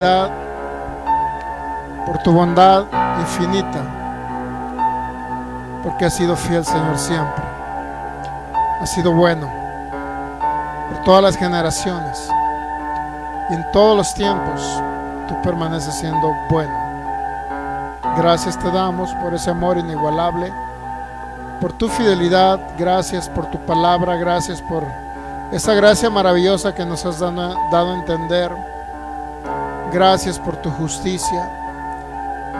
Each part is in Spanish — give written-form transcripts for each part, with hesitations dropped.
por tu bondad infinita, porque has sido fiel, Señor, siempre. Has sido bueno por todas las generaciones y en todos los tiempos tú permaneces siendo bueno. Gracias te damos por ese amor inigualable, por tu fidelidad. Gracias por tu palabra. Gracias por esa gracia maravillosa que nos has dado a entender. Gracias por tu justicia.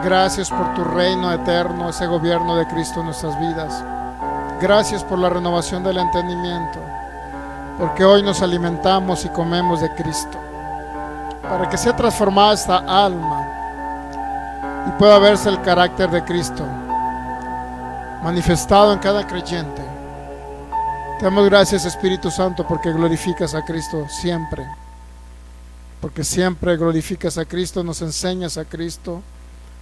Gracias por tu reino eterno, ese gobierno de Cristo en nuestras vidas. Gracias por la renovación del entendimiento, porque hoy nos alimentamos y comemos de Cristo, para que sea transformada esta alma y pueda verse el carácter de Cristo manifestado en cada creyente. Te damos gracias, Espíritu Santo, porque glorificas a Cristo siempre, porque siempre glorificas a Cristo, nos enseñas a Cristo,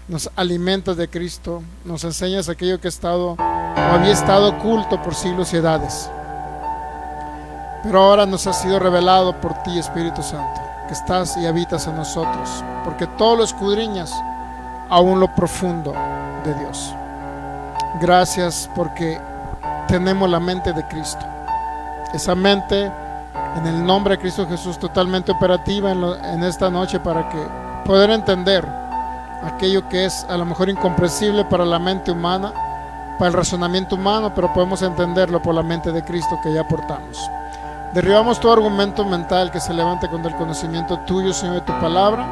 nos alimentas de Cristo, nos enseñas aquello que había estado oculto por siglos y edades, pero ahora nos ha sido revelado por ti, Espíritu Santo, que estás y habitas en nosotros, porque todo lo escudriñas aún lo profundo de Dios. Gracias porque tenemos la mente de Cristo, esa mente en el nombre de Cristo Jesús totalmente operativa en esta noche, para que poder entender aquello que es a lo mejor incomprensible para la mente humana, para el razonamiento humano, pero podemos entenderlo por la mente de Cristo que ya portamos. Derribamos todo argumento mental que se levante contra el conocimiento tuyo, Señor, de tu palabra,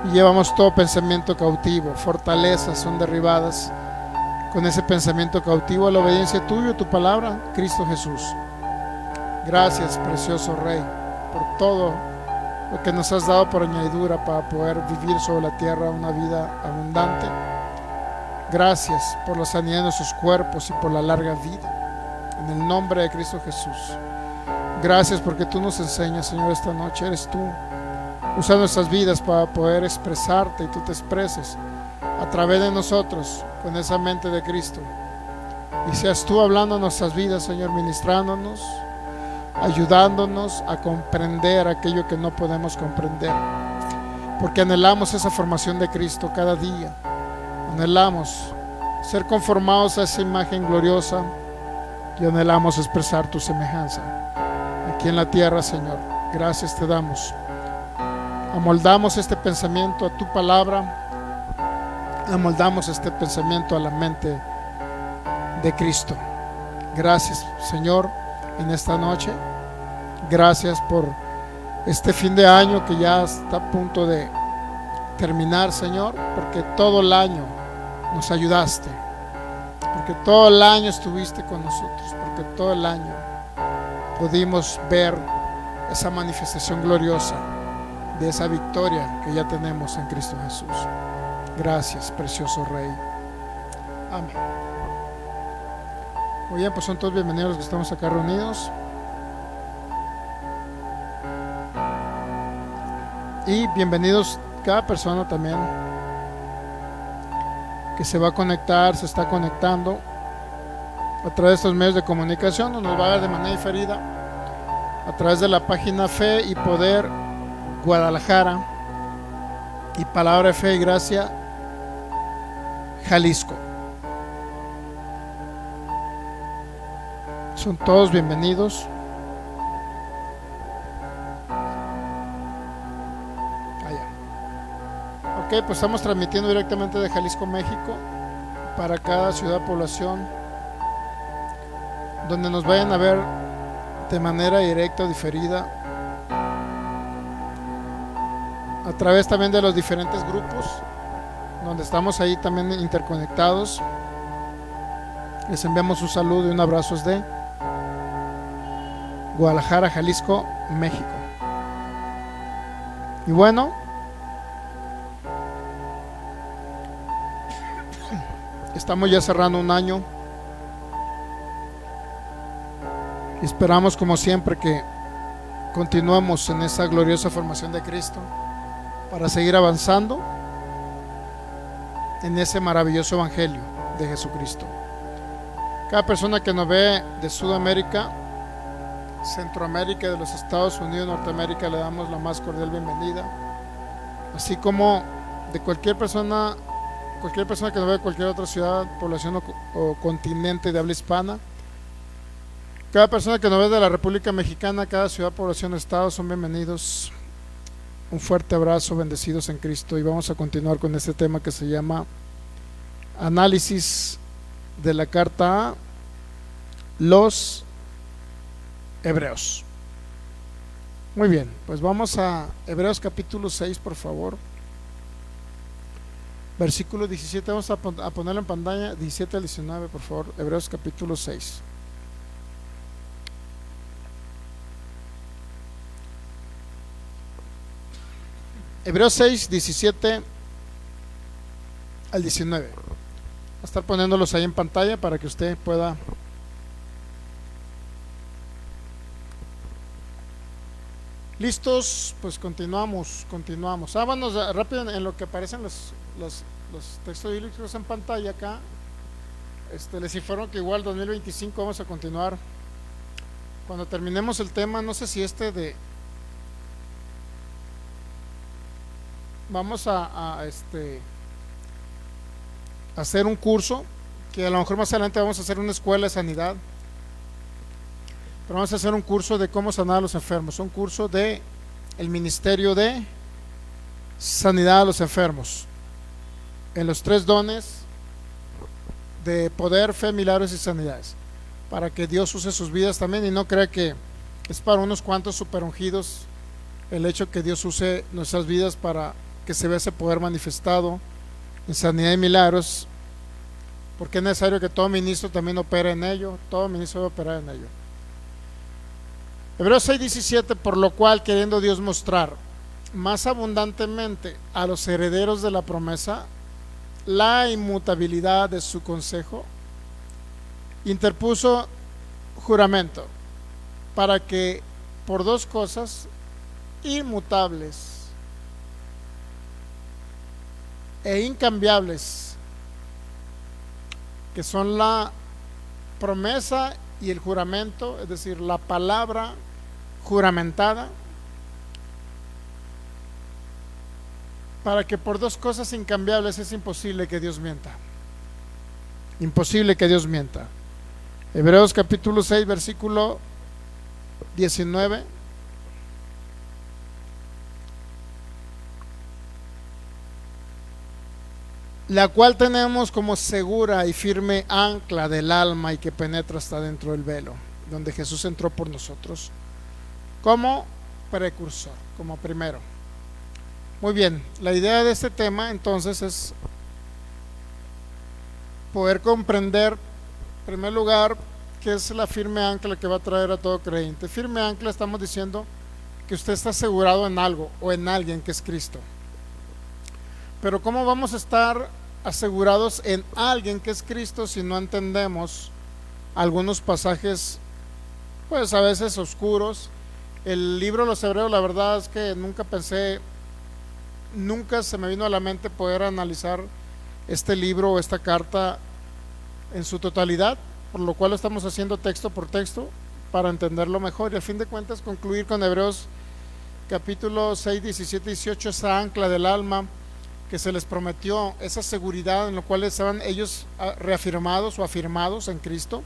y llevamos todo pensamiento cautivo. Fortalezas son derribadas con ese pensamiento cautivo a la obediencia tuya, tu palabra, Cristo Jesús. Gracias, precioso Rey, por todo lo que nos has dado por añadidura para poder vivir sobre la tierra una vida abundante. Gracias por la sanidad de nuestros cuerpos y por la larga vida, en el nombre de Cristo Jesús. Gracias porque tú nos enseñas, Señor, esta noche. Eres tú, usa nuestras vidas para poder expresarte, y tú te expreses a través de nosotros con esa mente de Cristo, y seas tú hablando en nuestras vidas, Señor, ministrándonos, ayudándonos a comprender aquello que no podemos comprender, porque anhelamos esa formación de Cristo cada día. Anhelamos ser conformados a esa imagen gloriosa y anhelamos expresar tu semejanza aquí en la tierra, Señor. Gracias te damos. Amoldamos este pensamiento a tu palabra, amoldamos este pensamiento a la mente de Cristo. Gracias, Señor, en esta noche. Gracias por este fin de año que ya está a punto de terminar, Señor, porque todo el año nos ayudaste, porque todo el año estuviste con nosotros, porque todo el año pudimos ver esa manifestación gloriosa de esa victoria que ya tenemos en Cristo Jesús. Gracias, precioso Rey. Amén. Muy bien, pues son todos bienvenidos los que estamos acá reunidos. Y bienvenidos cada persona también que se va a conectar, se está conectando a través de estos medios de comunicación, o nos va a ver de manera diferida a través de la página Fe y Poder Guadalajara y Palabra de Fe y Gracia Jalisco. Son todos bienvenidos. Ok, pues estamos transmitiendo directamente de Jalisco, México, para cada ciudad, población, donde nos vayan a ver de manera directa o diferida, a través también de los diferentes grupos, donde estamos ahí también interconectados. Les enviamos un saludo y un abrazo desde Guadalajara, Jalisco, México. Y bueno, estamos ya cerrando un año y esperamos, como siempre, que continuemos en esa gloriosa formación de Cristo para seguir avanzando en ese maravilloso evangelio de Jesucristo. Cada persona que nos ve de Sudamérica, Centroamérica y de los Estados Unidos, Norteamérica, le damos la más cordial bienvenida así como de cualquier persona que nos ve de cualquier otra ciudad, población o continente de habla hispana. Cada persona que nos ve de la República Mexicana, cada ciudad, población, estado, son bienvenidos. Un fuerte abrazo, bendecidos en Cristo. Y vamos a continuar con este tema que se llama análisis de la carta a los Hebreos. Muy bien, pues vamos a Hebreos capítulo 6, por favor. Versículo 17, vamos a ponerlo en pantalla, 17 al 19, por favor. Hebreos capítulo 6. Hebreos 6, 17 al 19. Voy a estar poniéndolos ahí en pantalla para que usted pueda. ¿Listos? Pues continuamos. Vámonos rápido en lo que aparecen los textos bíblicos en pantalla acá. Les informo que igual 2025 vamos a continuar. Cuando terminemos el tema, no sé si vamos a hacer un curso, que a lo mejor más adelante vamos a hacer una escuela de sanidad, pero vamos a hacer un curso de cómo sanar a los enfermos, un curso de el ministerio de sanidad a los enfermos, en los 3 dones de poder, fe, milagros y sanidades, para que Dios use sus vidas también y no crea que es para unos cuantos super ungidos el hecho que Dios use nuestras vidas para que se vea ese poder manifestado en sanidad y milagros, porque es necesario que todo ministro también opere en ello, todo ministro debe operar en ello. Hebreos 6:17, por lo cual, queriendo Dios mostrar más abundantemente a los herederos de la promesa la inmutabilidad de su consejo, interpuso juramento, para que por 2 cosas inmutables e incambiables, que son la promesa y el juramento, es decir, la palabra juramentada, para que por 2 cosas incambiables es imposible que Dios mienta. Imposible que Dios mienta. Hebreos capítulo 6, versículo 19. La cual tenemos como segura y firme ancla del alma y que penetra hasta dentro del velo, donde Jesús entró por nosotros como precursor, como primero. Muy bien, la idea de este tema entonces es poder comprender, en primer lugar, qué es la firme ancla que va a traer a todo creyente. Firme ancla, estamos diciendo que usted está asegurado en algo o en alguien, que es Cristo. Pero ¿cómo vamos a estar asegurados en alguien que es Cristo si no entendemos algunos pasajes, pues a veces oscuros? El libro de los Hebreos, la verdad es que nunca se me vino a la mente poder analizar este libro o esta carta en su totalidad, por lo cual estamos haciendo texto por texto para entenderlo mejor y a fin de cuentas concluir con Hebreos capítulo 6, 17 y 18, esa ancla del alma que se les prometió, esa seguridad en la cual estaban ellos reafirmados o afirmados en Cristo,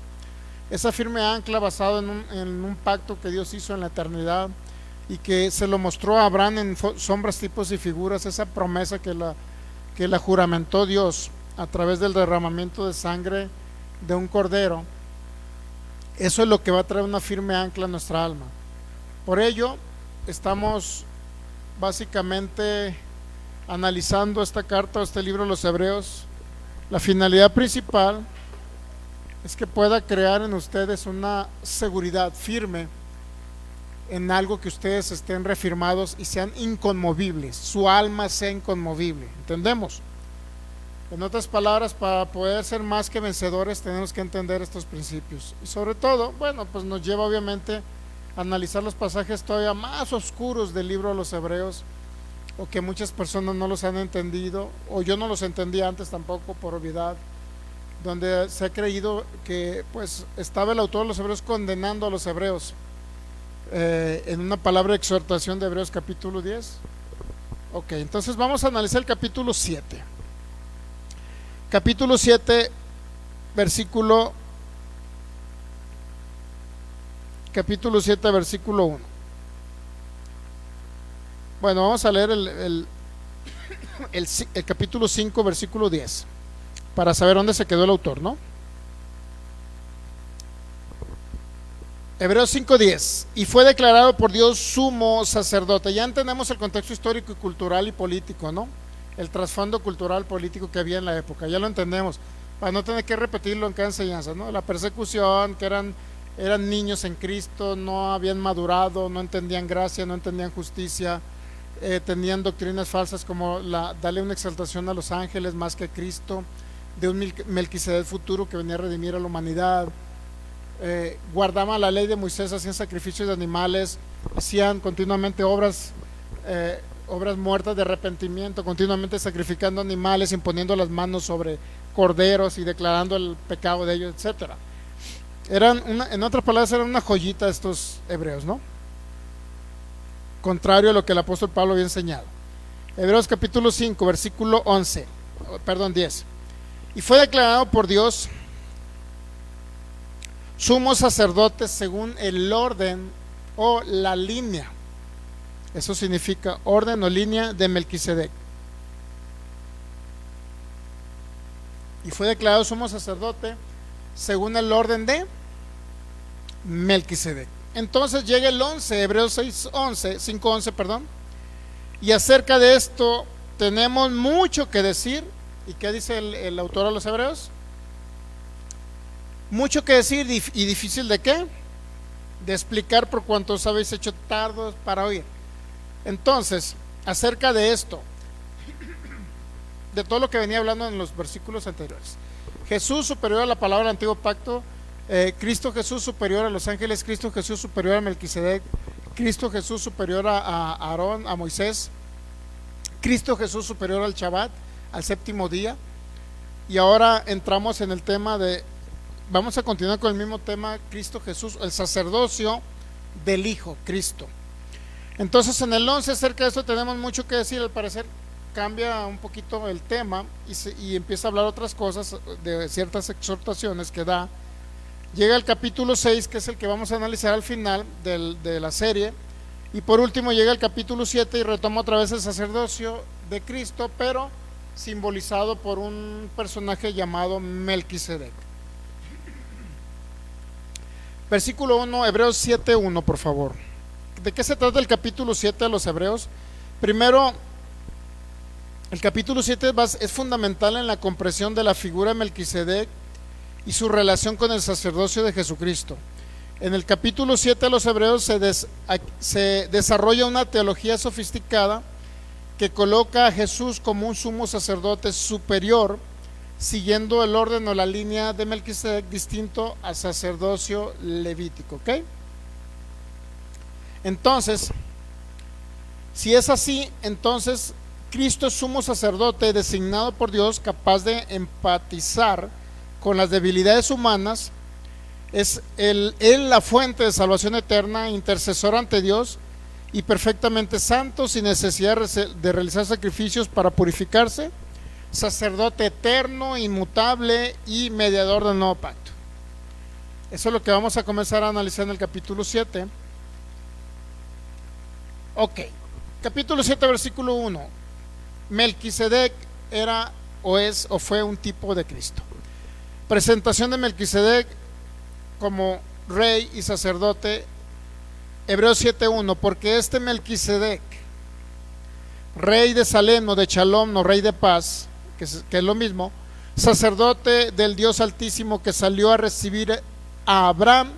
esa firme ancla basada en un pacto que Dios hizo en la eternidad y que se lo mostró a Abraham en sombras, tipos y figuras, esa promesa que la juramentó Dios a través del derramamiento de sangre de un cordero. Eso es lo que va a traer una firme ancla a nuestra alma. Por ello estamos básicamente analizando esta carta o este libro de los Hebreos. La finalidad principal es que pueda crear en ustedes una seguridad firme en algo, que ustedes estén reafirmados y sean inconmovibles, su alma sea inconmovible. ¿Entendemos? En otras palabras, para poder ser más que vencedores tenemos que entender estos principios y sobre todo, bueno, pues nos lleva obviamente a analizar los pasajes todavía más oscuros del libro de los Hebreos, o que muchas personas no los han entendido, o yo no los entendía antes tampoco por obviedad, donde se ha creído que pues estaba el autor de los Hebreos condenando a los hebreos en una palabra de exhortación de Hebreos capítulo 10, Ok, entonces vamos a analizar el capítulo 7. Capítulo 7, versículo capítulo 7, versículo 1. Bueno, vamos a leer el capítulo 5, versículo 10, para saber dónde se quedó el autor, ¿no? Hebreos 5:10. Y fue declarado por Dios sumo sacerdote. Ya entendemos el contexto histórico y cultural y político, ¿no? El trasfondo cultural político que había en la época. Ya lo entendemos, para no tener que repetirlo en cada enseñanza, ¿no? La persecución, que eran niños en Cristo, no habían madurado, no entendían gracia, no entendían justicia, tenían doctrinas falsas como darle una exaltación a los ángeles más que a Cristo, de un Melquisedec futuro que venía a redimir a la humanidad. Guardaban la ley de Moisés, hacían sacrificios de animales, hacían continuamente obras muertas de arrepentimiento, continuamente sacrificando animales, imponiendo las manos sobre corderos y declarando el pecado de ellos, etcétera. En otras palabras, eran una joyita estos hebreos, ¿no? Contrario a lo que el apóstol Pablo había enseñado. Hebreos capítulo 5, versículo 10. Y fue declarado por Dios sumo sacerdote según el orden o la línea. Eso significa orden o línea de Melquisedec. Y fue declarado sumo sacerdote según el orden de Melquisedec. Entonces llega el 11, Hebreos 5:11, perdón. Y acerca de esto tenemos mucho que decir. ¿Y qué dice el autor a los Hebreos? Mucho que decir y difícil de qué? De explicar, por cuanto os habéis hecho tardos para oír. Entonces, acerca de esto, de todo lo que venía hablando en los versículos anteriores, Jesús superior a la palabra del antiguo pacto, Cristo Jesús superior a los ángeles, Cristo Jesús superior a Melquisedec, Cristo Jesús superior a Aarón, a Moisés, Cristo Jesús superior al Shabbat, al séptimo día. Y ahora entramos en el tema vamos a continuar con el mismo tema, Cristo Jesús, el sacerdocio del Hijo, Cristo. Entonces en el 11 acerca de esto tenemos mucho que decir. Al parecer cambia un poquito el tema y empieza a hablar otras cosas, de ciertas exhortaciones que da. Llega el capítulo 6, que es el que vamos a analizar al final de la serie, y por último llega el capítulo 7 y retoma otra vez el sacerdocio de Cristo, pero simbolizado por un personaje llamado Melquisedec. Versículo 1, Hebreos 7:1, por favor. ¿De qué se trata el capítulo 7 de los Hebreos? Primero, el capítulo 7 es fundamental en la comprensión de la figura de Melquisedec y su relación con el sacerdocio de Jesucristo. En el capítulo 7 de los Hebreos se desarrolla una teología sofisticada que coloca a Jesús como un sumo sacerdote superior, siguiendo el orden o la línea de Melquisedec, distinto al sacerdocio levítico, ¿ok? Entonces, si es así, entonces Cristo es sumo sacerdote designado por Dios, capaz de empatizar con las debilidades humanas. Es él la fuente de salvación eterna, intercesor ante Dios y perfectamente santo, sin necesidad de realizar sacrificios para purificarse, sacerdote eterno, inmutable y mediador del nuevo pacto. Eso es lo que vamos a comenzar a analizar en el capítulo 7. Ok, capítulo 7, versículo 1. Melquisedec era o es o fue un tipo de Cristo. Presentación de Melquisedec como rey y sacerdote. Hebreos 7:1. Porque este Melquisedec, rey de Salem o de Shalom, no rey de paz, que es lo mismo, sacerdote del Dios Altísimo, que salió a recibir a Abraham,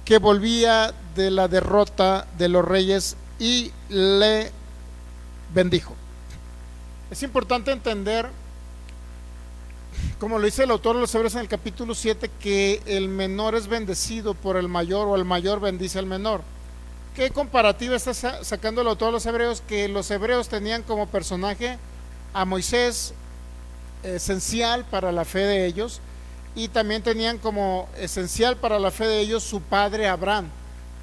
que volvía de la derrota de los reyes, y le bendijo. Es importante entender, como lo dice el autor de los Hebreos en el capítulo 7, que el menor es bendecido por el mayor, o el mayor bendice al menor. ¿Qué comparativa está sacando el autor de los Hebreos? Que los hebreos tenían como personaje a Moisés, esencial para la fe de ellos, y también tenían como esencial para la fe de ellos su padre Abraham,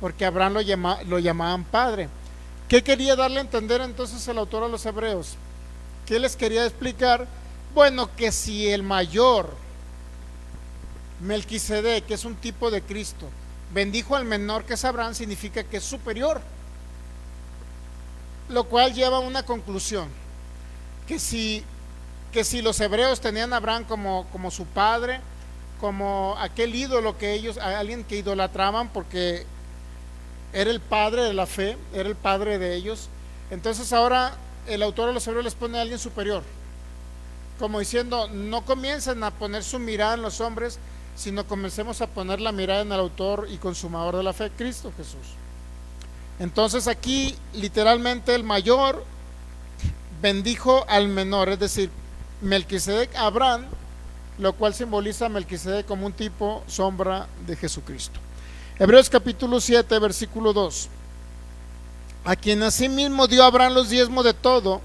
porque Abraham lo llamaban padre. ¿Qué quería darle a entender entonces el autor a los hebreos? ¿Qué les quería explicar? Bueno, que si el mayor, Melquisedec, que es un tipo de Cristo, bendijo al menor, que es Abraham, significa que es superior. Lo cual lleva a una conclusión, que si los hebreos tenían a Abraham como su padre, como aquel ídolo que ellos, alguien que idolatraban porque era el padre de la fe, era el padre de ellos, entonces ahora el autor de los hebreos les pone a alguien superior, como diciendo, no comiencen a poner su mirada en los hombres, sino comencemos a poner la mirada en el autor y consumador de la fe, Cristo Jesús. Entonces aquí literalmente el mayor bendijo al menor, es decir, Melquisedec a Abraham, lo cual simboliza a Melquisedec como un tipo, sombra de Jesucristo. Hebreos capítulo 7, versículo 2. A quien asimismo dio a Abraham los diezmos de todo,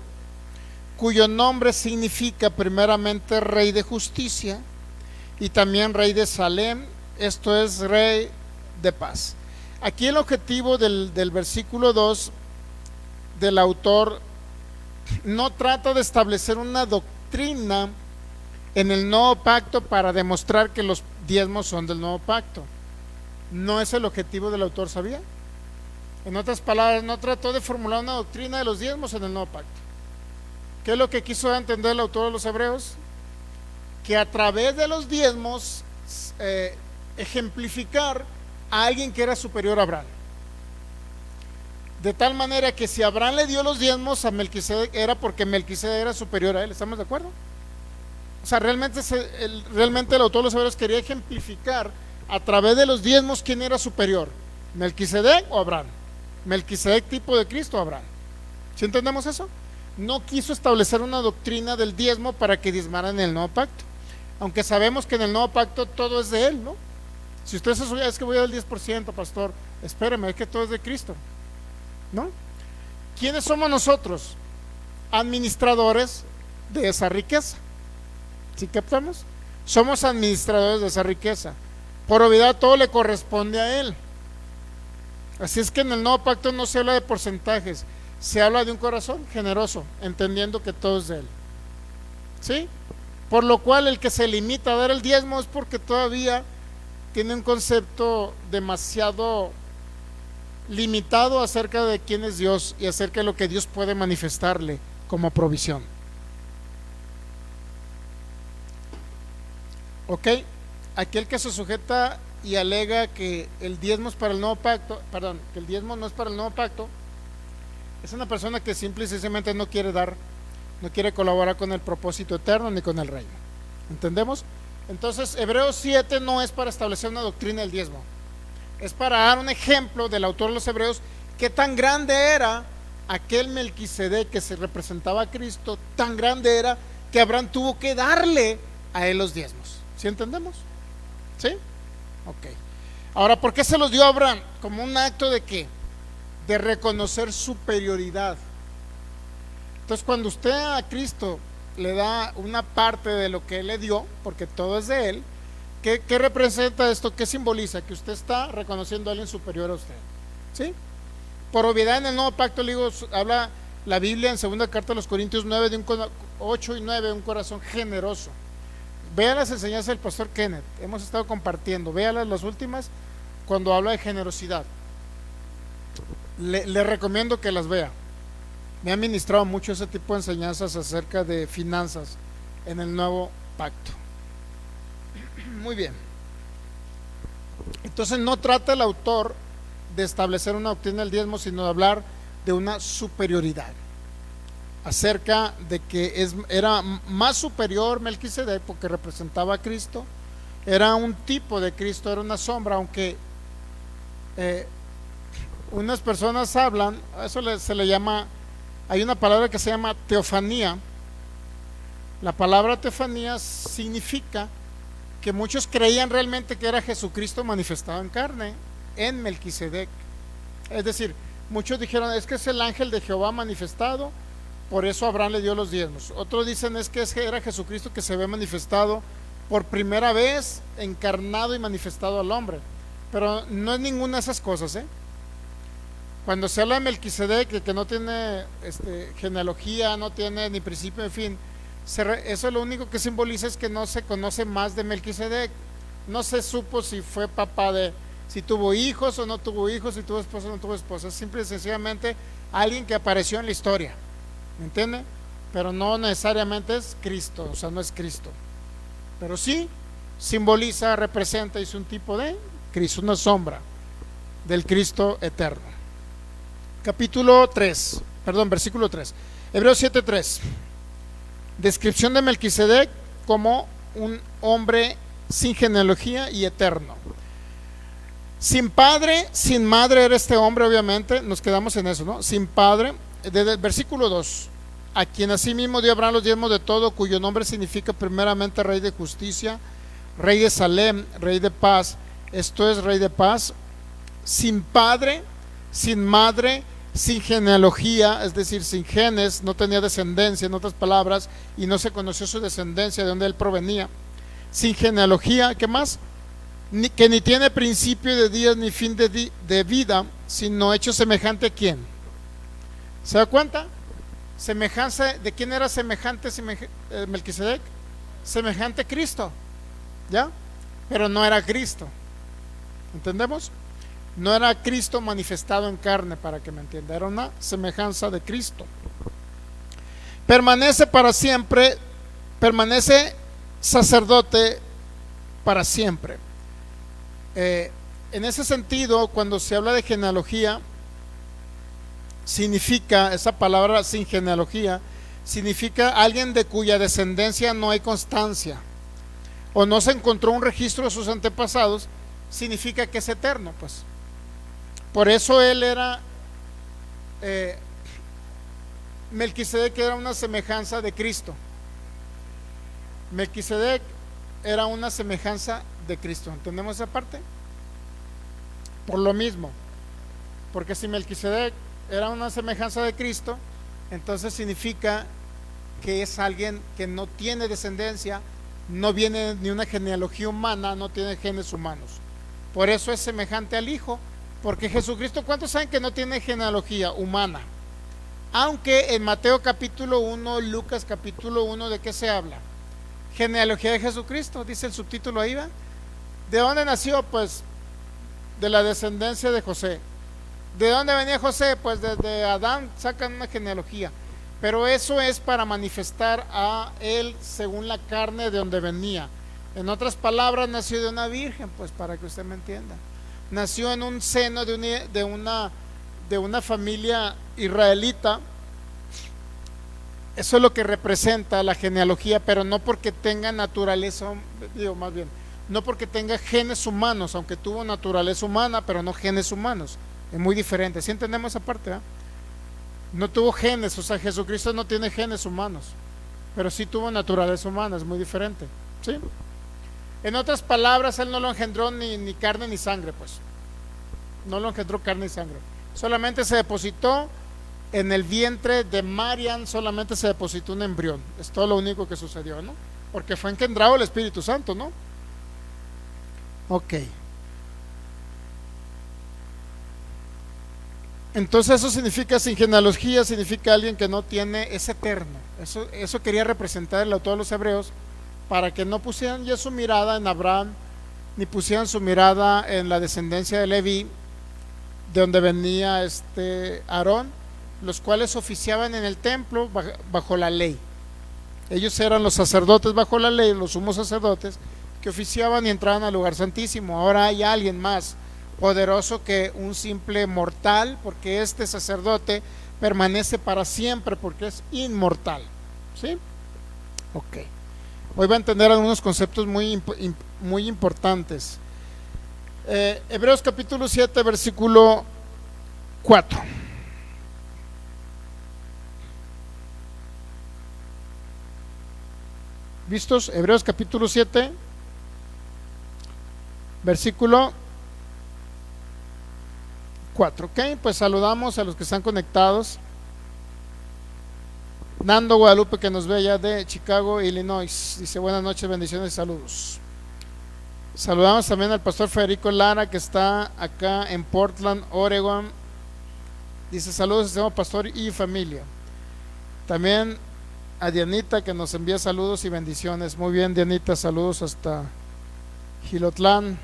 cuyo nombre significa primeramente Rey de Justicia y también Rey de Salem, esto es Rey de Paz. Aquí el objetivo del versículo 2 del autor no trata de establecer una doctrina en el nuevo pacto para demostrar que los diezmos son del nuevo pacto. No es el objetivo del autor, ¿sabía? En otras palabras, no trató de formular una doctrina de los diezmos en el nuevo pacto. ¿Qué es lo que quiso entender el autor de los hebreos? Que a través de los diezmos ejemplificar a alguien que era superior a Abraham. De tal manera que si Abraham le dio los diezmos a Melquisedec, era porque Melquisedec era superior a él. ¿Estamos de acuerdo? O sea, realmente el autor de los hebreos quería ejemplificar a través de los diezmos quién era superior, Melquisedec o Abraham. Melquisedec tipo de Cristo o Abraham. ¿Sí entendemos eso? No quiso establecer una doctrina del diezmo para que diezmaran en el nuevo pacto, aunque sabemos que en el nuevo pacto todo es de él, ¿no? Si usted se sube, es que voy a dar el 10%, pastor, espéreme, es que todo es de Cristo, ¿no? ¿Quiénes somos nosotros? Administradores de esa riqueza. ¿Sí captamos? Somos administradores de esa riqueza. Por obviedad todo le corresponde a él. Así es que en el nuevo pacto no se habla de porcentajes, se habla de un corazón generoso, entendiendo que todo es de él. ¿Sí? Por lo cual el que se limita a dar el diezmo es porque todavía tiene un concepto demasiado limitado acerca de quién es Dios y acerca de lo que Dios puede manifestarle como provisión. Ok, aquel que se sujeta y alega que el diezmo es para el nuevo pacto, perdón, que el diezmo no es para el nuevo pacto, es una persona que simple y sencillamente no quiere dar, no quiere colaborar con el propósito eterno ni con el reino. ¿Entendemos? Entonces Hebreos 7 no es para establecer una doctrina del diezmo, es para dar un ejemplo del autor de los Hebreos, qué tan grande era aquel Melquisedec que se representaba a Cristo, tan grande era que Abraham tuvo que darle a él los diezmos. ¿Sí entendemos? ¿Sí? Ok. Ahora, ¿por qué se los dio a Abraham? Como un acto de ¿qué? De reconocer superioridad. Entonces, cuando usted a Cristo le da una parte de lo que él le dio, porque todo es de él, ¿qué representa esto? ¿Qué simboliza? Que usted está reconociendo a alguien superior a usted. ¿Sí? Por obviedad, en el nuevo pacto, le digo, habla la Biblia en segunda carta de los Corintios 9, de 8 y 9, un corazón generoso. Vea las enseñanzas del pastor Kenneth, hemos estado compartiendo, véalas las últimas, cuando habla de generosidad. Le recomiendo que las vea. Me ha ministrado mucho ese tipo de enseñanzas acerca de finanzas en el nuevo pacto. Muy bien. Entonces no trata el autor de establecer una doctrina del diezmo, sino de hablar de una superioridad, acerca de que era más superior Melquisedec porque representaba a Cristo, era un tipo de Cristo, era una sombra, aunque unas personas hablan, a eso se le llama, hay una palabra que se llama teofanía. La palabra teofanía significa que muchos creían realmente que era Jesucristo manifestado en carne, en Melquisedec. Es decir, muchos dijeron, es que es el ángel de Jehová manifestado, por eso Abraham le dio los diezmos. Otros dicen es que era Jesucristo que se ve manifestado por primera vez, encarnado y manifestado al hombre. Pero no es ninguna de esas cosas, Cuando se habla de Melquisedec, que no tiene genealogía, no tiene ni principio ni fin, eso lo único que simboliza es que no se conoce más de Melquisedec. No se supo si fue papá si tuvo hijos o no tuvo hijos, si tuvo esposa o no tuvo esposa. Es simple y sencillamente alguien que apareció en la historia, ¿me entiende? Pero no necesariamente es Cristo, o sea, no es Cristo. Pero sí simboliza, representa, es un tipo de Cristo, una sombra del Cristo eterno. Versículo 3. Hebreos 7:3. Descripción de Melquisedec como un hombre sin genealogía y eterno. Sin padre, sin madre era este hombre, obviamente, nos quedamos en eso, ¿no? Sin padre, desde el versículo 2, a quien asimismo dio Abraham los diezmos de todo, cuyo nombre significa primeramente rey de justicia, rey de Salem, rey de paz, esto es rey de paz, sin padre, sin madre, sin genealogía, es decir, sin genes, no tenía descendencia, en otras palabras, y no se conoció su descendencia, de donde él provenía, sin genealogía, ¿qué más? Que ni tiene principio de días ni fin de vida, sino hecho semejante a quién. ¿Se da cuenta? Semejanza, ¿de quién era semejante Melquisedec? Semejante a Cristo, ¿ya? Pero no era Cristo, ¿entendemos? No era Cristo manifestado en carne, para que me entienda, era una semejanza de Cristo. Permanece para siempre, permanece sacerdote para siempre. En ese sentido, cuando se habla de genealogía, significa, esa palabra sin genealogía, significa alguien de cuya descendencia no hay constancia, o no se encontró un registro de sus antepasados, significa que es eterno, pues. Por eso él era, Melquisedec era una semejanza de Cristo. Melquisedec era una semejanza de Cristo. ¿Entendemos esa parte? Por lo mismo, porque si Melquisedec era una semejanza de Cristo, entonces significa que es alguien que no tiene descendencia, no viene ni una genealogía humana, no tiene genes humanos. Por eso es semejante al Hijo, porque Jesucristo, ¿cuántos saben que no tiene genealogía humana? Aunque en Mateo capítulo 1, Lucas capítulo 1, ¿de qué se habla? Genealogía de Jesucristo, dice el subtítulo ahí, ¿va? ¿De dónde nació? Pues de la descendencia de José. ¿De dónde venía José? Pues desde Adán sacan una genealogía, pero eso es para manifestar a él según la carne de donde venía. En otras palabras, nació de una virgen, pues para que usted me entienda. Nació en un seno de una familia israelita. Eso es lo que representa la genealogía, pero no porque tenga naturaleza, digo más bien, no porque tenga genes humanos, aunque tuvo naturaleza humana, pero no genes humanos. Es muy diferente. ¿Sí entendemos esa parte? No tuvo genes, o sea, Jesucristo no tiene genes humanos, pero sí tuvo naturaleza humana, es muy diferente. ¿Sí? En otras palabras, él no lo engendró ni carne ni sangre, pues. No lo engendró carne y sangre. Solamente se depositó en el vientre de Marian, solamente se depositó un embrión. Es todo lo único que sucedió, ¿no? Porque fue engendrado el Espíritu Santo, ¿no? Ok. Entonces eso significa, sin genealogía, significa alguien que no tiene, es eterno. Eso quería representar el autor de los Hebreos, para que no pusieran ya su mirada en Abraham, ni pusieran su mirada en la descendencia de Leví, de donde venía Aarón, los cuales oficiaban en el templo bajo la ley. Ellos eran los sacerdotes bajo la ley, los sumos sacerdotes, que oficiaban y entraban al lugar santísimo. Ahora hay alguien más poderoso que un simple mortal, porque este sacerdote permanece para siempre, porque es inmortal. ¿Sí? Ok. Hoy va a entender algunos conceptos muy importantes. Hebreos capítulo 7, versículo 4. ¿Vistos? Hebreos capítulo 7, versículo 4. Ok, pues saludamos a los que están conectados. Nando Guadalupe, que nos ve ya de Chicago, Illinois, dice buenas noches, bendiciones y saludos. Saludamos también al pastor Federico Lara, que está acá en Portland, Oregon. Dice saludos, estimado pastor y familia. También a Dianita que nos envía saludos y bendiciones. Muy bien, Dianita, saludos hasta Gilotlán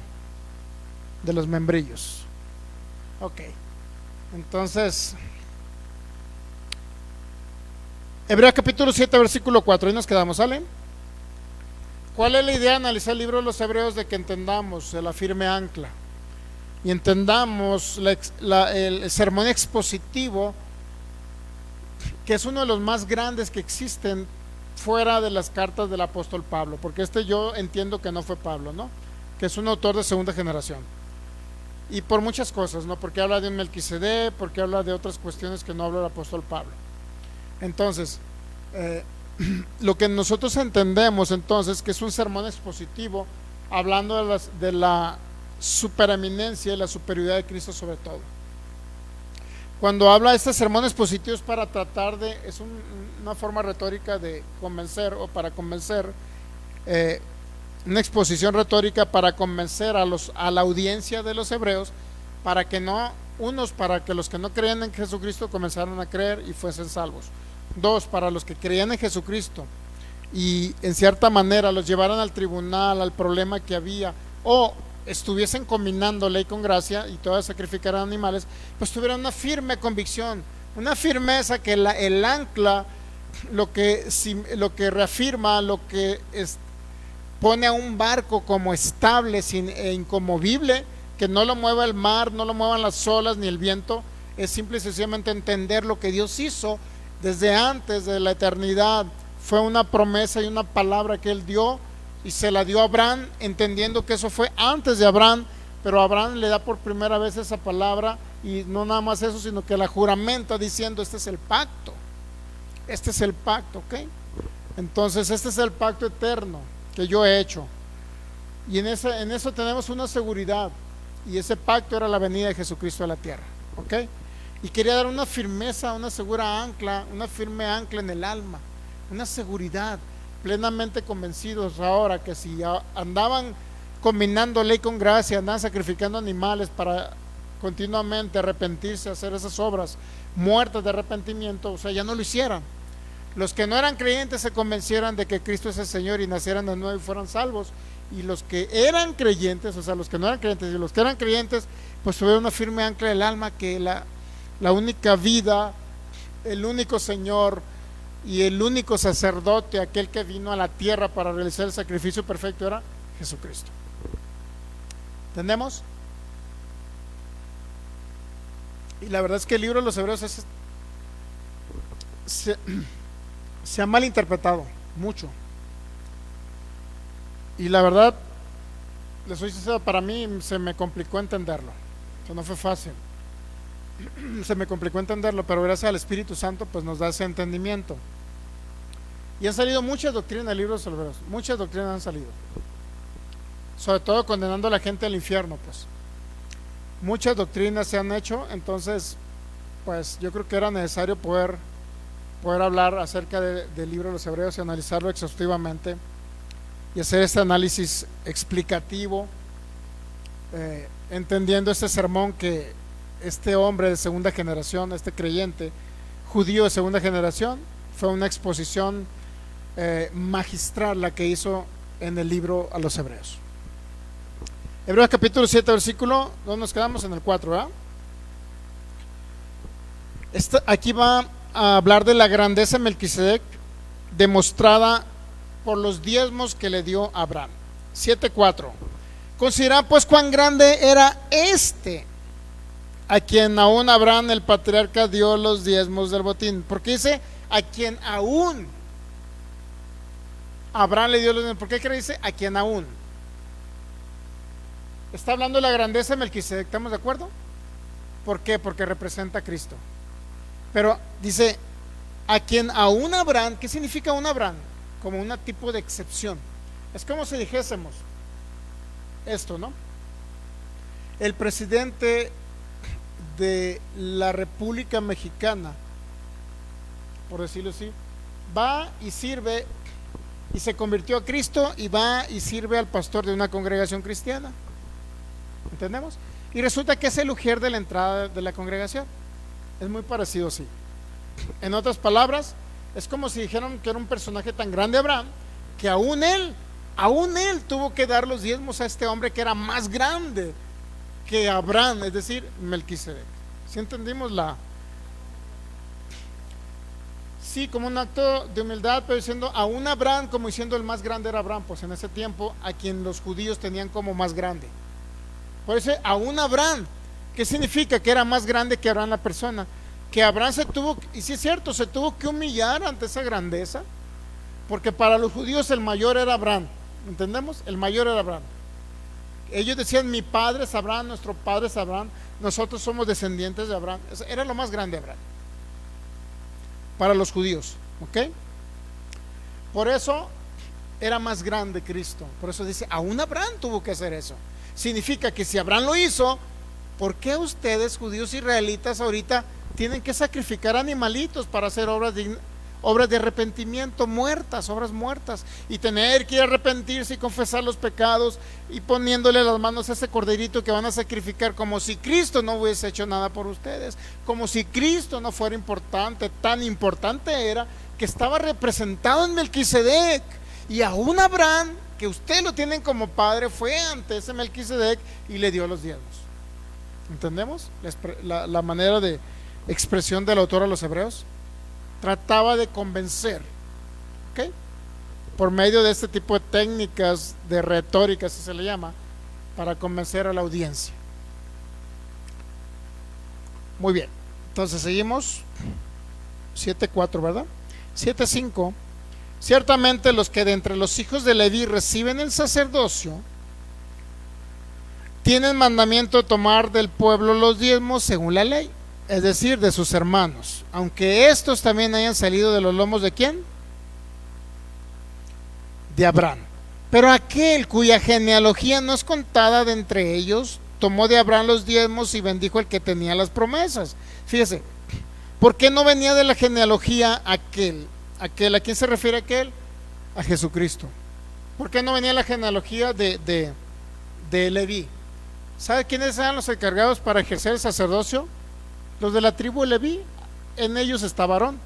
de los Membrillos. Ok, entonces Hebreos capítulo 7 versículo 4, ahí nos quedamos, ¿sale? ¿Cuál es la idea de analizar el libro de los Hebreos? De que entendamos la firme ancla y entendamos el sermón expositivo, que es uno de los más grandes que existen fuera de las cartas del apóstol Pablo, porque yo entiendo que no fue Pablo, ¿no? Que es un autor de segunda generación, y por muchas cosas, ¿no? Porque habla de un Melquisedec, porque habla de otras cuestiones que no habla el apóstol Pablo. Entonces, lo que nosotros entendemos entonces que es un sermón expositivo, hablando de la supereminencia y la superioridad de Cristo sobre todo. Cuando habla de estos sermones positivos, para tratar de, es una forma retórica de convencer, o para convencer, una exposición retórica para convencer a la audiencia de los hebreos, para que los que no creían en Jesucristo comenzaran a creer y fuesen salvos. Dos, para los que creían en Jesucristo y en cierta manera los llevaran al tribunal, al problema que había, o estuviesen combinando ley con gracia y todas sacrificaran animales, pues tuvieran una firme convicción, una firmeza que el ancla, lo que reafirma, lo que pone a un barco como estable e inconmovible, que no lo mueva el mar, no lo muevan las olas ni el viento, es simple y sencillamente entender lo que Dios hizo desde antes de la eternidad. Fue una promesa y una palabra que Él dio, y se la dio a Abraham, entendiendo que eso fue antes de Abraham, pero Abraham le da por primera vez esa palabra, y no nada más eso, sino que la juramenta diciendo: este es el pacto, ¿ok? Entonces este es el pacto eterno que yo he hecho, y en eso tenemos una seguridad, y ese pacto era la venida de Jesucristo a la tierra, ¿ok? Y quería dar una firmeza, una segura ancla, una firme ancla en el alma, una seguridad, plenamente convencidos ahora que si andaban combinando ley con gracia, andaban sacrificando animales para continuamente arrepentirse, hacer esas obras muertas de arrepentimiento, o sea, ya no lo hicieran. Los que no eran creyentes se convencieran de que Cristo es el Señor y nacieran de nuevo y fueran salvos, y los que eran creyentes, o sea, los que no eran creyentes y los que eran creyentes, pues tuvieron una firme ancla del alma, que la única vida, el único Señor y el único sacerdote, aquel que vino a la tierra para realizar el sacrificio perfecto, era Jesucristo. ¿Entendemos? Y la verdad es que el libro de los Hebreos se ha malinterpretado mucho, y la verdad, les soy sincero, para mí se me complicó entenderlo, o sea, no fue fácil. Se me complicó entenderlo, pero gracias al Espíritu Santo pues nos da ese entendimiento. Y han salido muchas doctrinas del libro de los Hebreos, muchas doctrinas han salido, sobre todo condenando a la gente al infierno. Pues muchas doctrinas se han hecho. Entonces pues yo creo que era necesario poder hablar acerca del libro de los Hebreos y analizarlo exhaustivamente, y hacer este análisis explicativo, entendiendo este sermón que este hombre de segunda generación, este creyente judío de segunda generación, fue una exposición magistral la que hizo en el libro a los Hebreos. Hebreos capítulo 7 versículo, ¿dónde nos quedamos? En el 4, ¿verdad? Aquí va a hablar de la grandeza de Melquisedec, demostrada por los diezmos que le dio a Abraham. 7:4. Considerad pues cuán grande era a quien aún Abraham el patriarca dio los diezmos del botín. Porque dice a quien aún Abraham le dio los diezmos. ¿Por qué cree dice a quien aún? Está hablando de la grandeza de Melquisedec, ¿estamos de acuerdo? ¿Por qué? Porque representa a Cristo. Pero dice a quien aún Abraham. ¿Qué significa un Abraham? Como un tipo de excepción. Es como si dijésemos esto, ¿no? El presidente de la República Mexicana, por decirlo así, va y sirve, y se convirtió a Cristo, y va y sirve al pastor de una congregación cristiana. ¿Entendemos? Y resulta que es el ujier de la entrada de la congregación. Es muy parecido, sí. En otras palabras, es como si dijeran que era un personaje tan grande Abraham, que aún él tuvo que dar los diezmos a este hombre que era más grande que Abraham, es decir, Melquisedec. ¿Sí entendimos Sí, como un acto de humildad, pero diciendo aún Abraham, como diciendo el más grande era Abraham, pues en ese tiempo a quien los judíos tenían como más grande. Por eso aún Abraham, ¿qué significa? Que era más grande que Abraham la persona. Que Abraham y sí es cierto, se tuvo que humillar ante esa grandeza, porque para los judíos el mayor era Abraham, ¿entendemos? El mayor era Abraham. Ellos decían, mi padre es Abraham, nuestro padre es Abraham, nosotros somos descendientes de Abraham. Era lo más grande Abraham para los judíos, ¿ok? Por eso era más grande Cristo. Por eso dice, aún Abraham tuvo que hacer eso. Significa que si Abraham lo hizo, ¿por qué ustedes, judíos israelitas, ahorita tienen que sacrificar animalitos para hacer obras de arrepentimiento obras muertas, y tener que ir a arrepentirse y confesar los pecados y poniéndole las manos a ese corderito que van a sacrificar, como si Cristo no hubiese hecho nada por ustedes, como si Cristo no fuera importante? Tan importante era que estaba representado en Melquisedec, y aún Abraham, que usted lo tienen como padre, fue ante ese Melquisedec y le dio los diezmos. ¿Entendemos la manera de expresión del autor a los hebreos? Trataba de convencer, ¿ok? Por medio de este tipo de técnicas de retórica, así se le llama, para convencer a la audiencia. Muy bien, entonces seguimos. 7:4, ¿verdad? 7:5. Ciertamente los que de entre los hijos de Leví reciben el sacerdocio tienen mandamiento de tomar del pueblo los diezmos según la ley, es decir, de sus hermanos, aunque estos también hayan salido de los lomos ¿de quién? De Abraham. Pero aquel cuya genealogía no es contada de entre ellos, tomó de Abraham los diezmos y bendijo el que tenía las promesas. Fíjese, ¿por qué no venía de la genealogía aquel? ¿A quién se refiere aquel? A Jesucristo. ¿Por qué no venía la genealogía de Leví? ¿Sabe quiénes eran los encargados para ejercer el sacerdocio? Los de la tribu de Leví. En ellos estaba Aarón.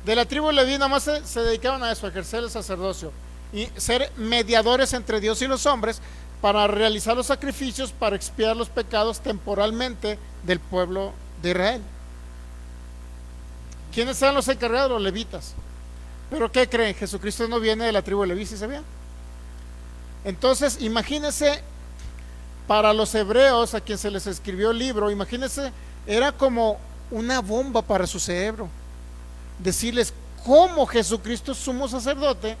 De la tribu de Leví nada más se dedicaban a eso, a ejercer el sacerdocio y ser mediadores entre Dios y los hombres para realizar los sacrificios, para expiar los pecados temporalmente del pueblo de Israel. ¿Quiénes eran los encargados? Los levitas. ¿Pero qué creen? Jesucristo no viene de la tribu de Leví, ¿sí sabía? Entonces, imagínense, para los hebreos a quien se les escribió el libro, imagínense, era como una bomba para su cerebro. Decirles cómo Jesucristo es sumo sacerdote,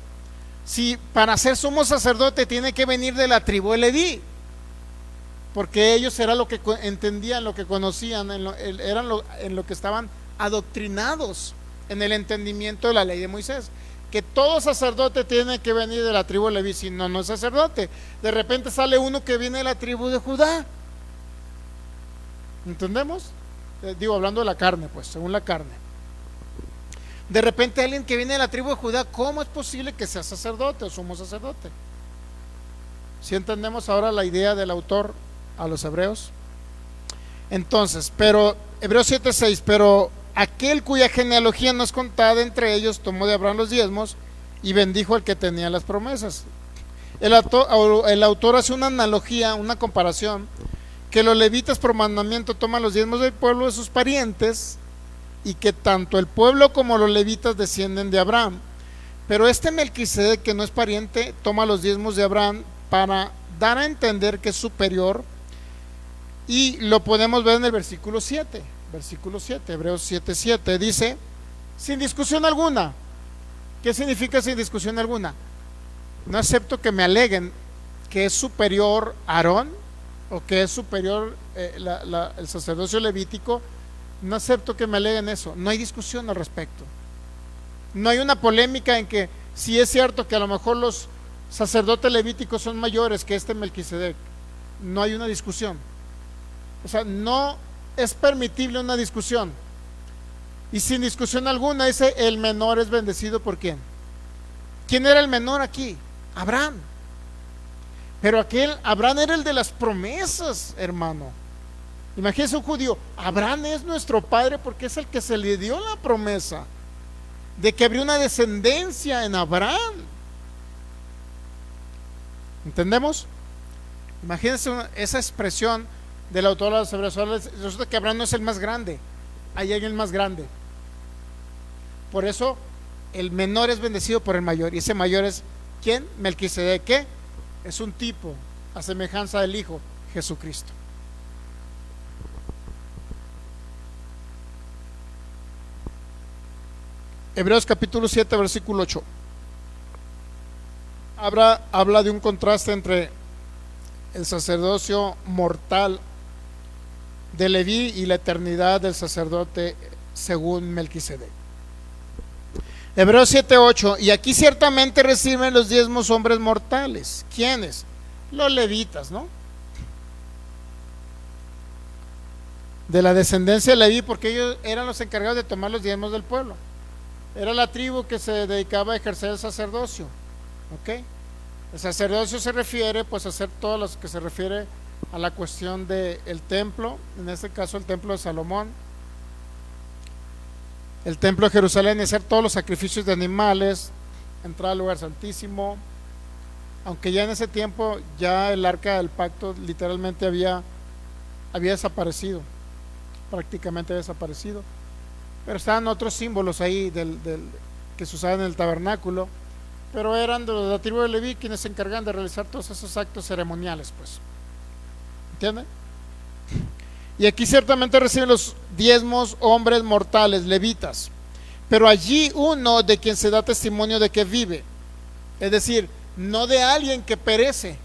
si para ser sumo sacerdote tiene que venir de la tribu de Leví, porque ellos era lo que entendían, lo que conocían, en lo que estaban adoctrinados en el entendimiento de la ley de Moisés, que todo sacerdote tiene que venir de la tribu de Leví, si no, no es sacerdote. De repente sale uno que viene de la tribu de Judá, ¿entendemos? Digo, hablando de la carne, pues, según la carne. De repente alguien que viene de la tribu de Judá, ¿cómo es posible que sea sacerdote o sumo sacerdote? ¿Sí entendemos ahora la idea del autor a los hebreos? Entonces, pero Hebreos 7:6, pero aquel cuya genealogía no es contada entre ellos tomó de Abraham los diezmos y bendijo al que tenía las promesas. El autor hace una analogía, una comparación, que los levitas por mandamiento toman los diezmos del pueblo de sus parientes, y que tanto el pueblo como los levitas descienden de Abraham. Pero este Melquisedec, que no es pariente, toma los diezmos de Abraham para dar a entender que es superior, y lo podemos ver en el versículo 7. Versículo 7, Hebreos 7:7 dice, sin discusión alguna. ¿Qué significa sin discusión alguna? No acepto que me aleguen que es superior Aarón o que es superior el sacerdocio levítico. No acepto que me aleguen eso. No hay discusión al respecto. No hay una polémica en que si es cierto que a lo mejor los sacerdotes levíticos son mayores que este Melquisedec. No hay una discusión. O sea, no es permitible una discusión. Y sin discusión alguna dice, el menor es bendecido por ¿quién? ¿Quién era el menor aquí? Abraham. Pero Abraham era el de las promesas, hermano. Imagínense un judío, Abraham es nuestro padre porque es el que se le dio la promesa de que habría una descendencia en Abraham. ¿Entendemos? Imagínense esa expresión del autor de los Hebreos. Resulta que Abraham no es el más grande, hay alguien más grande. Por eso el menor es bendecido por el mayor, y ese mayor es ¿quién? Melquisedec, ¿qué? Es un tipo a semejanza del Hijo, Jesucristo. Hebreos capítulo 7, versículo 8. Habla de un contraste entre el sacerdocio mortal de Leví y la eternidad del sacerdote según Melquisedec. Hebreos 7, 8. Y aquí ciertamente reciben los diezmos hombres mortales. ¿Quiénes? Los levitas, ¿no? De la descendencia de Leví, porque ellos eran los encargados de tomar los diezmos del pueblo. Era la tribu que se dedicaba a ejercer el sacerdocio. ¿Ok? El sacerdocio se refiere pues a hacer todo lo que se refiere a la cuestión del templo, en este caso el templo de Salomón, el templo de Jerusalén, y hacer todos los sacrificios de animales, entrar al lugar santísimo, aunque ya en ese tiempo ya el arca del pacto literalmente había desaparecido, prácticamente había desaparecido, pero estaban otros símbolos ahí que se usaban en el tabernáculo, pero eran de la tribu de Leví quienes se encargan de realizar todos esos actos ceremoniales, pues. ¿Entienden? Y aquí ciertamente reciben los diezmos hombres mortales, levitas, pero allí uno de quien se da testimonio de que vive, es decir, no de alguien que perece,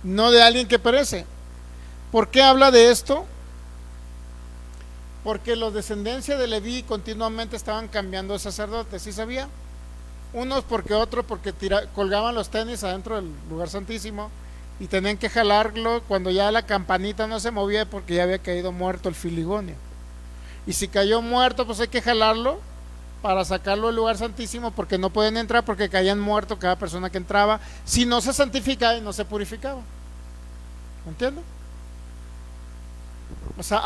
no de alguien que perece. ¿Por qué habla de esto? Porque los descendencias de Leví continuamente estaban cambiando de sacerdotes, ¿sí sabía? Unos porque otros porque colgaban los tenis adentro del lugar santísimo y tenían que jalarlo cuando ya la campanita no se movía porque ya había caído muerto el filigonio. Y si cayó muerto, pues hay que jalarlo para sacarlo del lugar santísimo, porque no pueden entrar porque caían muertos cada persona que entraba, si no se santificaba y no se purificaba. ¿Entienden? O sea,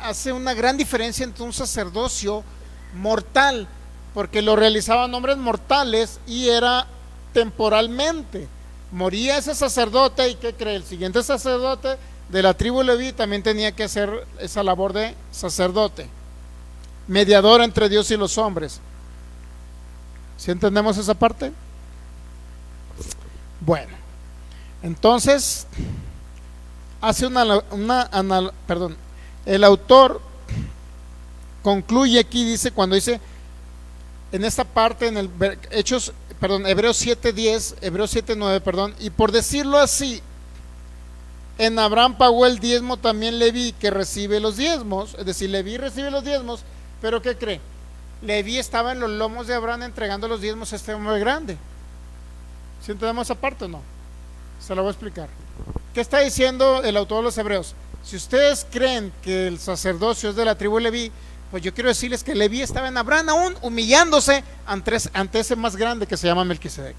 hace una gran diferencia entre un sacerdocio mortal, porque lo realizaban hombres mortales y era temporalmente. Moría ese sacerdote y ¿qué cree? El siguiente sacerdote de la tribu Leví también tenía que hacer esa labor de sacerdote, mediador entre Dios y los hombres. ¿Sí entendemos esa parte? Bueno, entonces hace el autor concluye aquí, dice, cuando dice en esta parte, en el Hebreos 7:10, Hebreos 7:9, y por decirlo así, en Abraham pagó el diezmo también Leví, que recibe los diezmos, es decir, Leví recibe los diezmos, pero ¿qué cree? Leví estaba en los lomos de Abraham entregando los diezmos a este hombre grande. ¿Sí entendemos esa parte o no? Se lo voy a explicar. ¿Qué está diciendo el autor de los Hebreos? Si ustedes creen que el sacerdocio es de la tribu de Leví, pues yo quiero decirles que Leví estaba en Abraham aún humillándose ante ese más grande que se llama Melquisedec.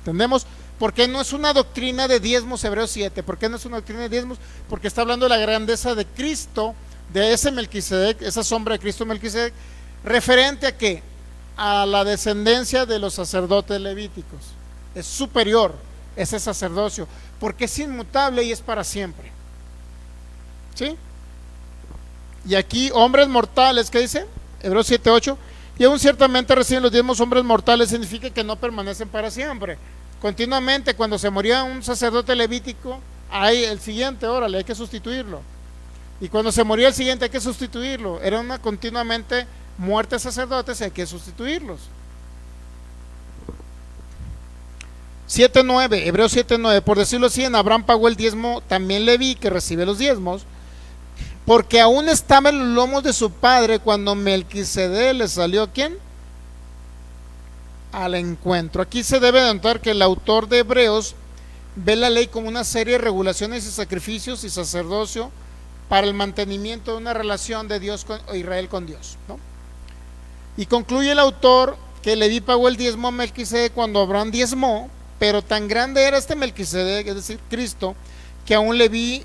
¿Entendemos? ¿Por qué no es una doctrina de diezmos Hebreos 7? ¿Por qué no es una doctrina de diezmos? Porque está hablando de la grandeza de Cristo, de ese Melquisedec, esa sombra de Cristo Melquisedec, referente a ¿qué? A la descendencia de los sacerdotes levíticos. Es superior ese sacerdocio, porque es inmutable y es para siempre. ¿Sí? Y aquí hombres mortales, ¿qué dice? Hebreos 7:8, y aún ciertamente reciben los diezmos hombres mortales, significa que no permanecen para siempre. Continuamente cuando se moría un sacerdote levítico, hay el siguiente, órale, hay que sustituirlo. Y cuando se moría el siguiente hay que sustituirlo. Era una continuamente muerte de sacerdotes y hay que sustituirlos. 7:9, Hebreos 7:9, por decirlo así, en Abraham pagó el diezmo también Leví, que recibe los diezmos, porque aún estaba en los lomos de su padre cuando Melquisedec le salió, ¿quién? Al encuentro. Aquí se debe de notar que el autor de Hebreos ve la ley como una serie de regulaciones y sacrificios y sacerdocio para el mantenimiento de una relación de Dios o Israel con Dios, ¿no? Y concluye el autor que Leví pagó el diezmo a Melquisedec cuando Abraham diezmó, pero tan grande era este Melquisedec, es decir, Cristo, que aún Leví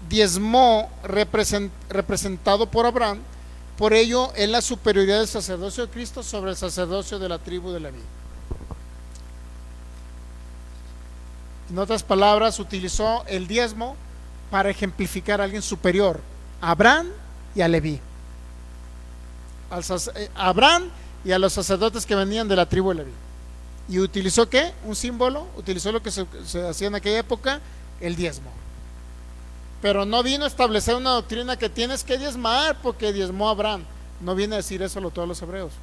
diezmó representado por Abraham. Por ello es la superioridad del sacerdocio de Cristo sobre el sacerdocio de la tribu de Leví. En otras palabras, utilizó el diezmo para ejemplificar a alguien superior, a Abraham y a Leví. A Abraham y a los sacerdotes que venían de la tribu de Leví. ¿Y utilizó qué? Un símbolo, utilizó lo que se hacía en aquella época, el diezmo. Pero no vino a establecer una doctrina que tienes que diezmar porque diezmó Abraham. No viene a decir eso a todos los hebreos.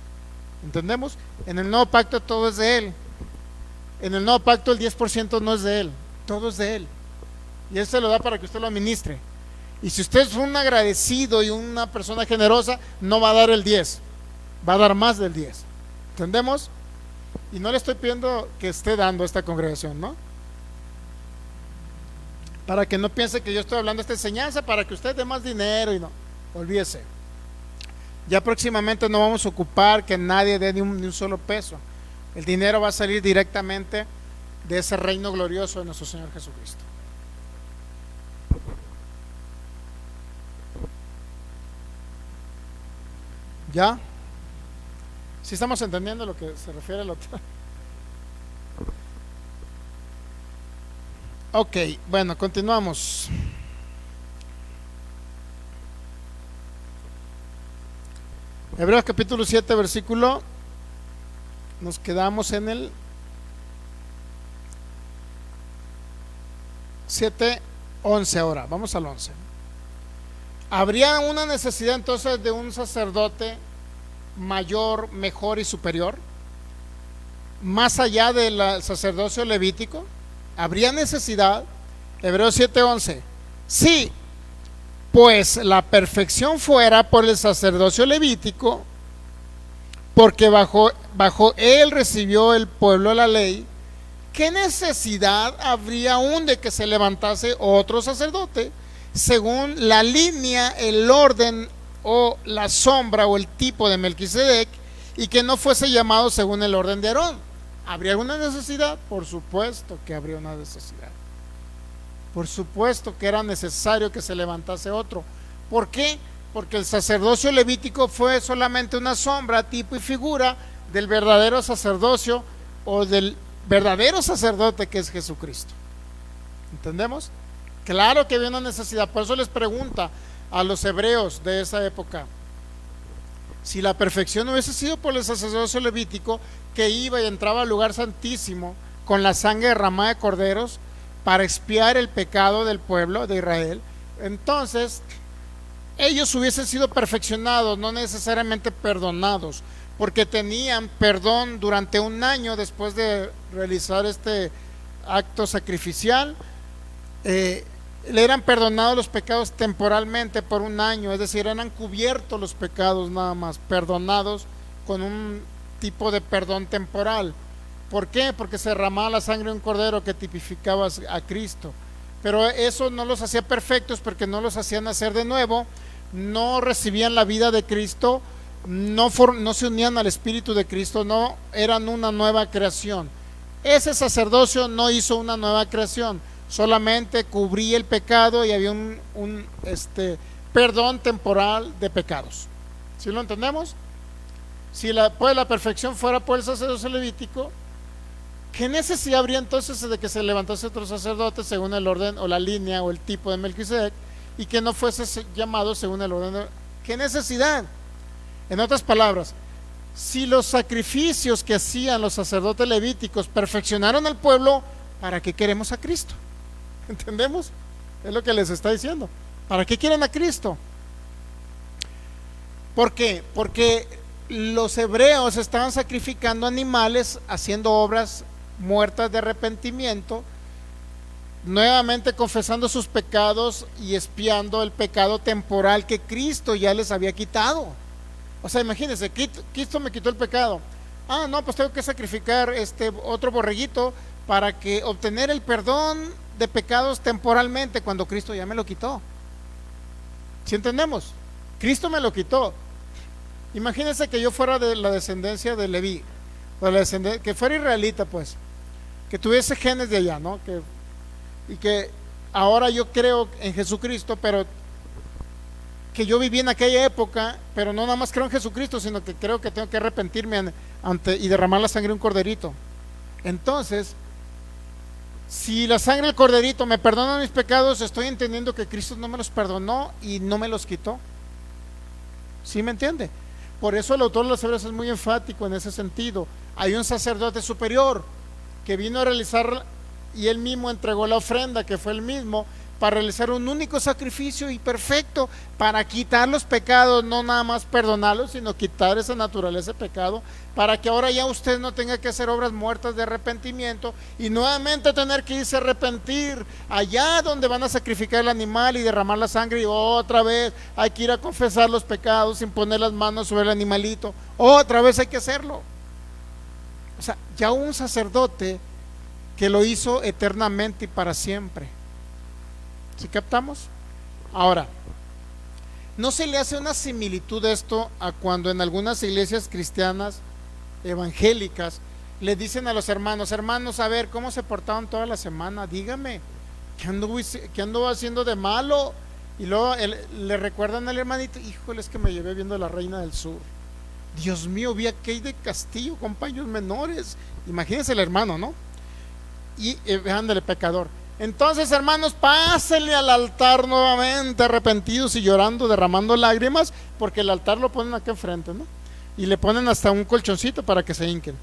¿Entendemos? En el nuevo pacto todo es de él. En el nuevo pacto el 10% no es de él, todo es de él. Y él se lo da para que usted lo administre. Y si usted es un agradecido y una persona generosa, no va a dar el 10, va a dar más del 10. ¿Entendemos? Y no le estoy pidiendo que esté dando a esta congregación, ¿no? Para que no piense que yo estoy hablando de esta enseñanza para que usted dé más dinero y no, olvídese. Ya próximamente no vamos a ocupar que nadie dé ni un solo peso. El dinero va a salir directamente de ese reino glorioso de nuestro Señor Jesucristo. ¿Ya? ¿Sí estamos entendiendo lo que se refiere al otro? Ok, bueno, continuamos. Hebreos capítulo 7, versículo. Nos quedamos en el 7:11 ahora. Vamos al 11. ¿Habría una necesidad entonces de un sacerdote mayor, mejor y superior? Más allá del sacerdocio levítico. ¿Habría necesidad? Hebreos 7:11. Sí, pues la perfección fuera por el sacerdocio levítico, porque bajo él recibió el pueblo la ley, ¿qué necesidad habría aún de que se levantase otro sacerdote según la línea, el orden o la sombra o el tipo de Melquisedec, y que no fuese llamado según el orden de Aarón? ¿Habría alguna necesidad? Por supuesto que habría una necesidad. Por supuesto que era necesario que se levantase otro. ¿Por qué? Porque el sacerdocio levítico fue solamente una sombra, tipo y figura del verdadero sacerdocio o del verdadero sacerdote que es Jesucristo. ¿Entendemos? Claro que había una necesidad. Por eso les pregunta a los hebreos de esa época: si la perfección hubiese sido por el sacerdocio levítico, que iba y entraba al lugar santísimo con la sangre derramada de corderos para expiar el pecado del pueblo de Israel, entonces ellos hubiesen sido perfeccionados, no necesariamente perdonados, porque tenían perdón durante un año después de realizar este acto sacrificial. Le eran perdonados los pecados temporalmente por un año, es decir, eran cubiertos los pecados nada más, perdonados con un tipo de perdón temporal. ¿Por qué? Porque se derramaba la sangre de un cordero que tipificaba a Cristo. Pero eso no los hacía perfectos, porque no los hacía nacer de nuevo, no recibían la vida de Cristo, no se unían al Espíritu de Cristo, no eran una nueva creación. Ese sacerdocio no hizo una nueva creación, solamente cubría el pecado y había un perdón temporal de pecados. ¿Sí lo entendemos? Si la perfección fuera por el sacerdocio levítico, ¿qué necesidad habría entonces de que se levantase otro sacerdote según el orden o la línea o el tipo de Melquisedec, y que no fuese llamado según el orden? ¿Qué necesidad? En otras palabras, si los sacrificios que hacían los sacerdotes levíticos perfeccionaron al pueblo, ¿para qué queremos a Cristo? ¿Entendemos? Es lo que les está diciendo. ¿Para qué quieren a Cristo? ¿Por qué? Porque los hebreos estaban sacrificando animales, haciendo obras muertas de arrepentimiento, nuevamente confesando sus pecados y expiando el pecado temporal que Cristo ya les había quitado. O sea, imagínense, Cristo me quitó el pecado. Ah, no, pues tengo que sacrificar otro borreguito para que obtener el perdón de pecados temporalmente, cuando Cristo ya me lo quitó. ¿Sí entendemos? Cristo me lo quitó. Imagínense que yo fuera de la descendencia de Leví, que fuera israelita, pues, que tuviese genes de allá, ¿no? Y que ahora yo creo en Jesucristo, pero que yo viví en aquella época, pero no nada más creo en Jesucristo, sino que creo que tengo que arrepentirme y derramar la sangre de un corderito. Entonces, si la sangre del corderito me perdona mis pecados, estoy entendiendo que Cristo no me los perdonó y no me los quitó. ¿Sí me entiende? Por eso el autor de los Hebreos es muy enfático en ese sentido. Hay un sacerdote superior que vino a realizar, y él mismo entregó la ofrenda, que fue el mismo, para realizar un único sacrificio y perfecto, para quitar los pecados, no nada más perdonarlos, sino quitar esa naturaleza de pecado, para que ahora ya usted no tenga que hacer obras muertas de arrepentimiento y nuevamente tener que irse a arrepentir allá donde van a sacrificar el animal y derramar la sangre, y otra vez hay que ir a confesar los pecados sin poner las manos sobre el animalito, otra vez hay que hacerlo. O sea, ya un sacerdote que lo hizo eternamente y para siempre. ¿Sí captamos? Ahora, ¿no se le hace una similitud esto a cuando en algunas iglesias cristianas evangélicas le dicen a los hermanos, a ver, ¿cómo se portaron toda la semana? Dígame, ¿qué anduvo haciendo de malo? Y luego le recuerdan al hermanito, híjole, es que me llevé viendo La Reina del Sur. Dios mío, vi a Kay de Castillo con paños menores. Imagínense el hermano, ¿no? Y ándale, pecador. Entonces, hermanos, pásenle al altar nuevamente, arrepentidos y llorando, derramando lágrimas, porque el altar lo ponen acá enfrente, ¿no? Y le ponen hasta un colchoncito para que se hinquen.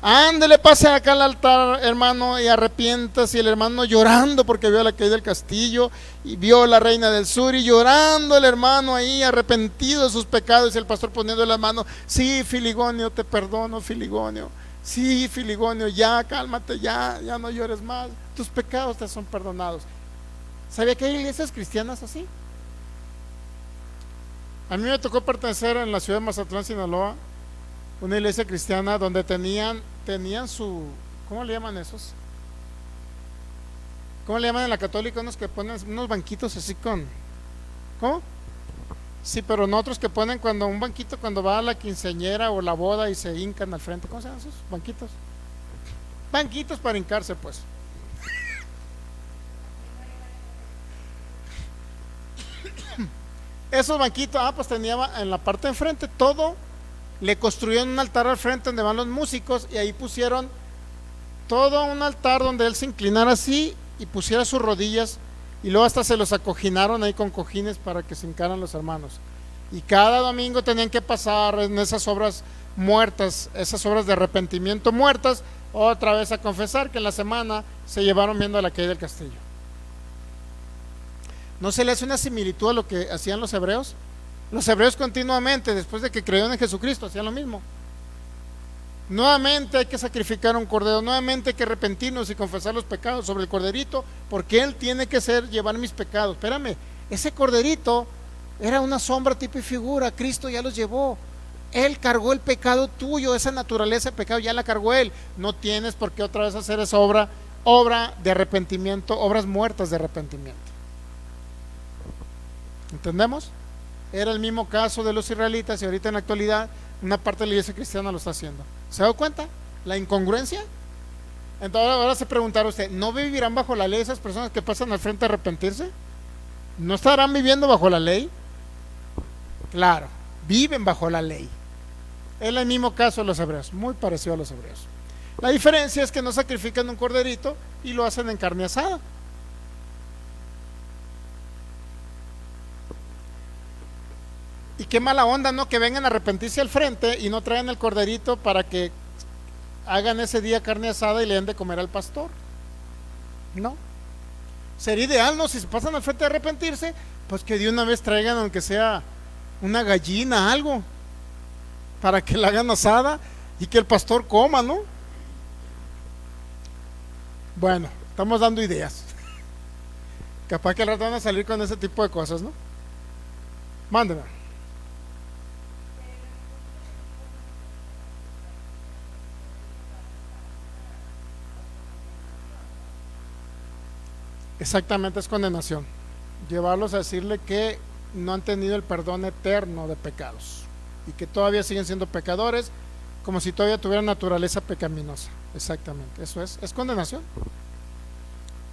Ándele, pase acá al altar, hermano, y arrepiéntase. Y el hermano llorando porque vio la Kay del Castillo y vio La Reina del Sur, y llorando el hermano ahí, arrepentido de sus pecados, y el pastor poniendo la mano, sí, Filigonio, te perdono, Filigonio. Sí, Filigonio, ya cálmate, ya no llores más, tus pecados te son perdonados. ¿Sabía que hay iglesias cristianas así? A mí me tocó pertenecer en la ciudad de Mazatlán, Sinaloa, una iglesia cristiana donde tenían su, ¿cómo le llaman esos? ¿Cómo le llaman en la católica? Unos que ponen unos banquitos así con, ¿cómo? Sí, pero no otros que ponen cuando un banquito cuando va a la quinceañera o la boda y se hincan al frente. ¿Cómo se llaman esos banquitos? Banquitos para hincarse, pues. Esos banquitos, pues tenía en la parte de enfrente todo, le construyeron un altar al frente donde van los músicos, y ahí pusieron todo un altar donde él se inclinara así y pusiera sus rodillas, y luego hasta se los acoginaron ahí con cojines para que se hincaran los hermanos. Y cada domingo tenían que pasar en esas obras muertas, esas obras de arrepentimiento muertas, otra vez a confesar que en la semana se llevaron viendo a la Kay del Castillo. ¿No se le hace una similitud a lo que hacían los hebreos? Los hebreos continuamente, después de que creyeron en Jesucristo, hacían lo mismo. Nuevamente hay que sacrificar un cordero, nuevamente hay que arrepentirnos y confesar los pecados sobre el corderito, porque él tiene que llevar mis pecados. Espérame, ese corderito era una sombra, tipo y figura. Cristo ya los llevó. Él cargó el pecado tuyo, esa naturaleza de pecado ya la cargó él. No tienes por qué otra vez hacer esa obra de arrepentimiento, obras muertas de arrepentimiento. ¿Entendemos? Era el mismo caso de los israelitas, y ahorita en la actualidad una parte de la iglesia cristiana lo está haciendo. ¿Se ha dado cuenta? La incongruencia. Entonces ahora se preguntará usted, ¿no vivirán bajo la ley esas personas que pasan al frente a arrepentirse? ¿No estarán viviendo bajo la ley? Claro, viven bajo la ley. Es el mismo caso de los hebreos, muy parecido a los hebreos. La diferencia es que no sacrifican un corderito y lo hacen en carne asada. Y qué mala onda, ¿no? Que vengan a arrepentirse al frente y no traigan el corderito para que hagan ese día carne asada y le den de comer al pastor. No. Sería ideal, ¿no? Si se pasan al frente a arrepentirse, pues que de una vez traigan, aunque sea una gallina, algo, para que la hagan asada y que el pastor coma, ¿no? Bueno, estamos dando ideas. Capaz que al rato van a salir con ese tipo de cosas, ¿no? Mándeme. Exactamente, es condenación. Llevarlos a decirle que no han tenido el perdón eterno de pecados y que todavía siguen siendo pecadores, como si todavía tuvieran naturaleza pecaminosa. Exactamente, eso es condenación.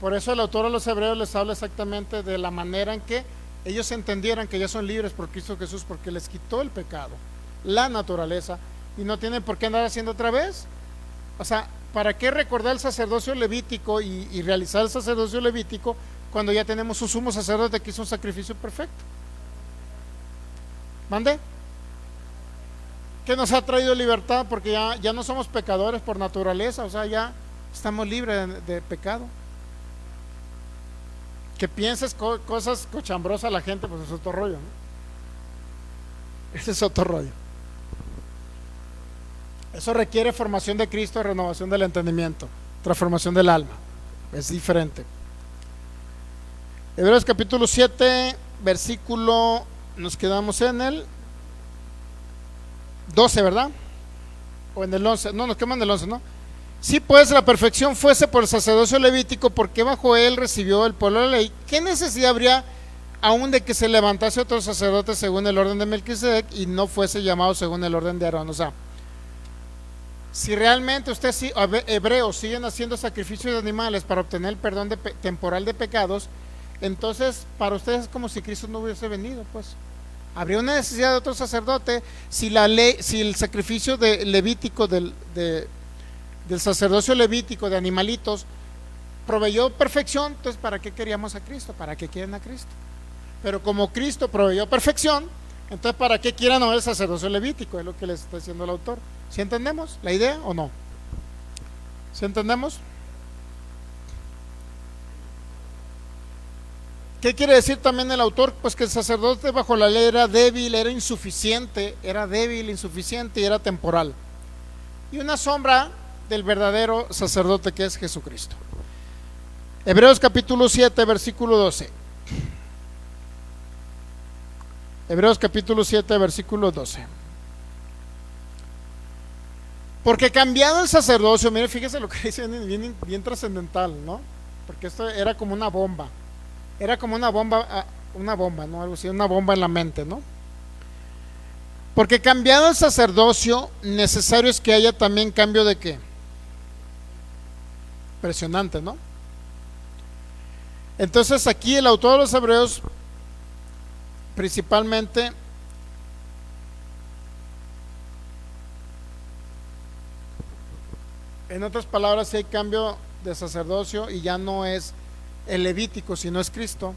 Por eso el autor a los Hebreos les habla exactamente de la manera en que ellos entendieran que ya son libres por Cristo Jesús, porque les quitó el pecado, la naturaleza, y no tienen por qué andar haciendo otra vez. O sea, ¿para qué recordar el sacerdocio levítico y realizar el sacerdocio levítico cuando ya tenemos un sumo sacerdote que hizo un sacrificio perfecto? ¿Mande? Que nos ha traído libertad, porque ya no somos pecadores por naturaleza, o sea, ya estamos libres de pecado. Que pienses cosas cochambrosas a la gente, pues es otro rollo, ¿no? Ese es otro rollo. Eso requiere formación de Cristo, renovación del entendimiento, transformación del alma. Es diferente. Hebreos capítulo 7, versículo, nos quedamos en el 12, ¿verdad? O en el 11, no, nos quedamos en el 11, ¿no? Si pues la perfección fuese por el sacerdocio levítico, porque bajo él recibió el pueblo la ley, ¿qué necesidad habría aún de que se levantase otro sacerdote según el orden de Melquisedec y no fuese llamado según el orden de Aarón? O sea, si realmente ustedes, hebreos, siguen haciendo sacrificios de animales para obtener el perdón temporal de pecados, entonces para ustedes es como si Cristo no hubiese venido, pues. Habría una necesidad de otro sacerdote si la ley, si el sacrificio levítico del sacerdocio levítico de animalitos proveyó perfección. Entonces, ¿para qué queríamos a Cristo? ¿Para qué quieren a Cristo? Pero como Cristo proveyó perfección, entonces ¿para qué quieran el sacerdocio levítico? Es lo que les está diciendo el autor. ¿Sí entendemos la idea o no? ¿Sí entendemos? ¿Qué quiere decir también el autor? Pues que el sacerdote bajo la ley era débil, era insuficiente, era débil, insuficiente y era temporal. Y una sombra del verdadero sacerdote que es Jesucristo. Hebreos capítulo 7, versículo 12. Hebreos capítulo 7, versículo 12. Porque cambiado el sacerdocio, mire, fíjese lo que dice, bien trascendental, ¿no? Porque esto era como una bomba. Era como una bomba, ¿no? Algo así, una bomba en la mente, ¿no? Porque cambiado el sacerdocio, necesario es que haya también cambio de ¿qué? Impresionante, ¿no? Entonces aquí el autor de los Hebreos principalmente en otras palabras, si hay cambio de sacerdocio y ya no es el levítico, sino es Cristo,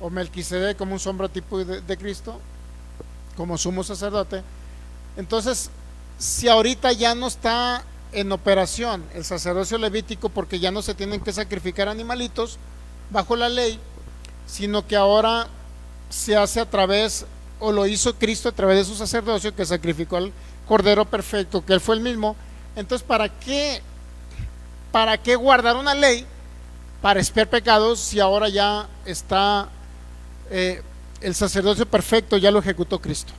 o Melquisedec como un sombra tipo de Cristo, como sumo sacerdote. Entonces, si ahorita ya no está en operación el sacerdocio levítico, porque ya no se tienen que sacrificar animalitos bajo la ley, sino que ahora se hace a través, o lo hizo Cristo a través de su sacerdocio, que sacrificó al Cordero perfecto, que él fue el mismo. Entonces, ¿para qué guardar una ley para expiar pecados si ahora ya está el sacerdocio perfecto, ya lo ejecutó Cristo?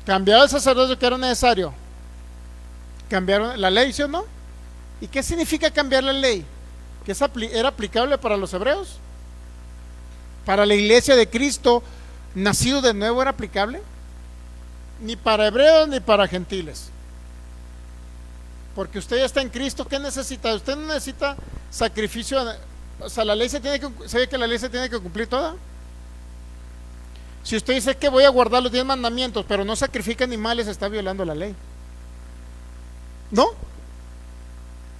¿Cambiar el sacerdocio que era necesario? ¿Cambiaron la ley, sí o no? ¿Y qué significa cambiar la ley? ¿Que era aplicable para los hebreos? ¿Para la iglesia de Cristo nacido de nuevo era aplicable? Ni para hebreos ni para gentiles. Porque usted ya está en Cristo, ¿qué necesita? Usted no necesita sacrificio. O sea, la ley ¿sabe que la ley se tiene que cumplir toda? Si usted dice que voy a guardar los 10 mandamientos, pero no sacrifica animales, está violando la ley. ¿No?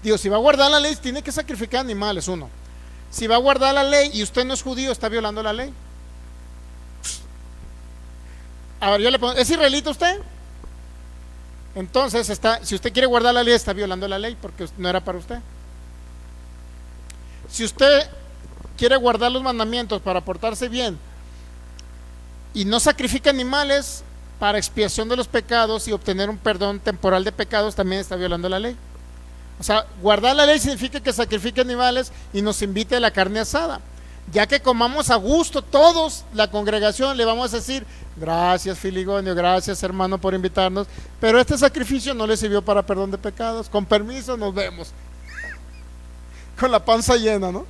Digo, si va a guardar la ley, tiene que sacrificar animales, uno. Si va a guardar la ley y usted no es judío, está violando la ley. A ver, yo le pongo, ¿es israelita usted? Entonces, si usted quiere guardar la ley, está violando la ley porque no era para usted. Si usted quiere guardar los mandamientos para portarse bien y no sacrifica animales para expiación de los pecados y obtener un perdón temporal de pecados, también está violando la ley. O sea, guardar la ley significa que sacrifique animales y nos invite a la carne asada. Ya que comamos a gusto todos, la congregación, le vamos a decir: gracias Filigonio, gracias hermano por invitarnos, pero este sacrificio no le sirvió para perdón de pecados, con permiso, nos vemos. Con la panza llena, ¿no?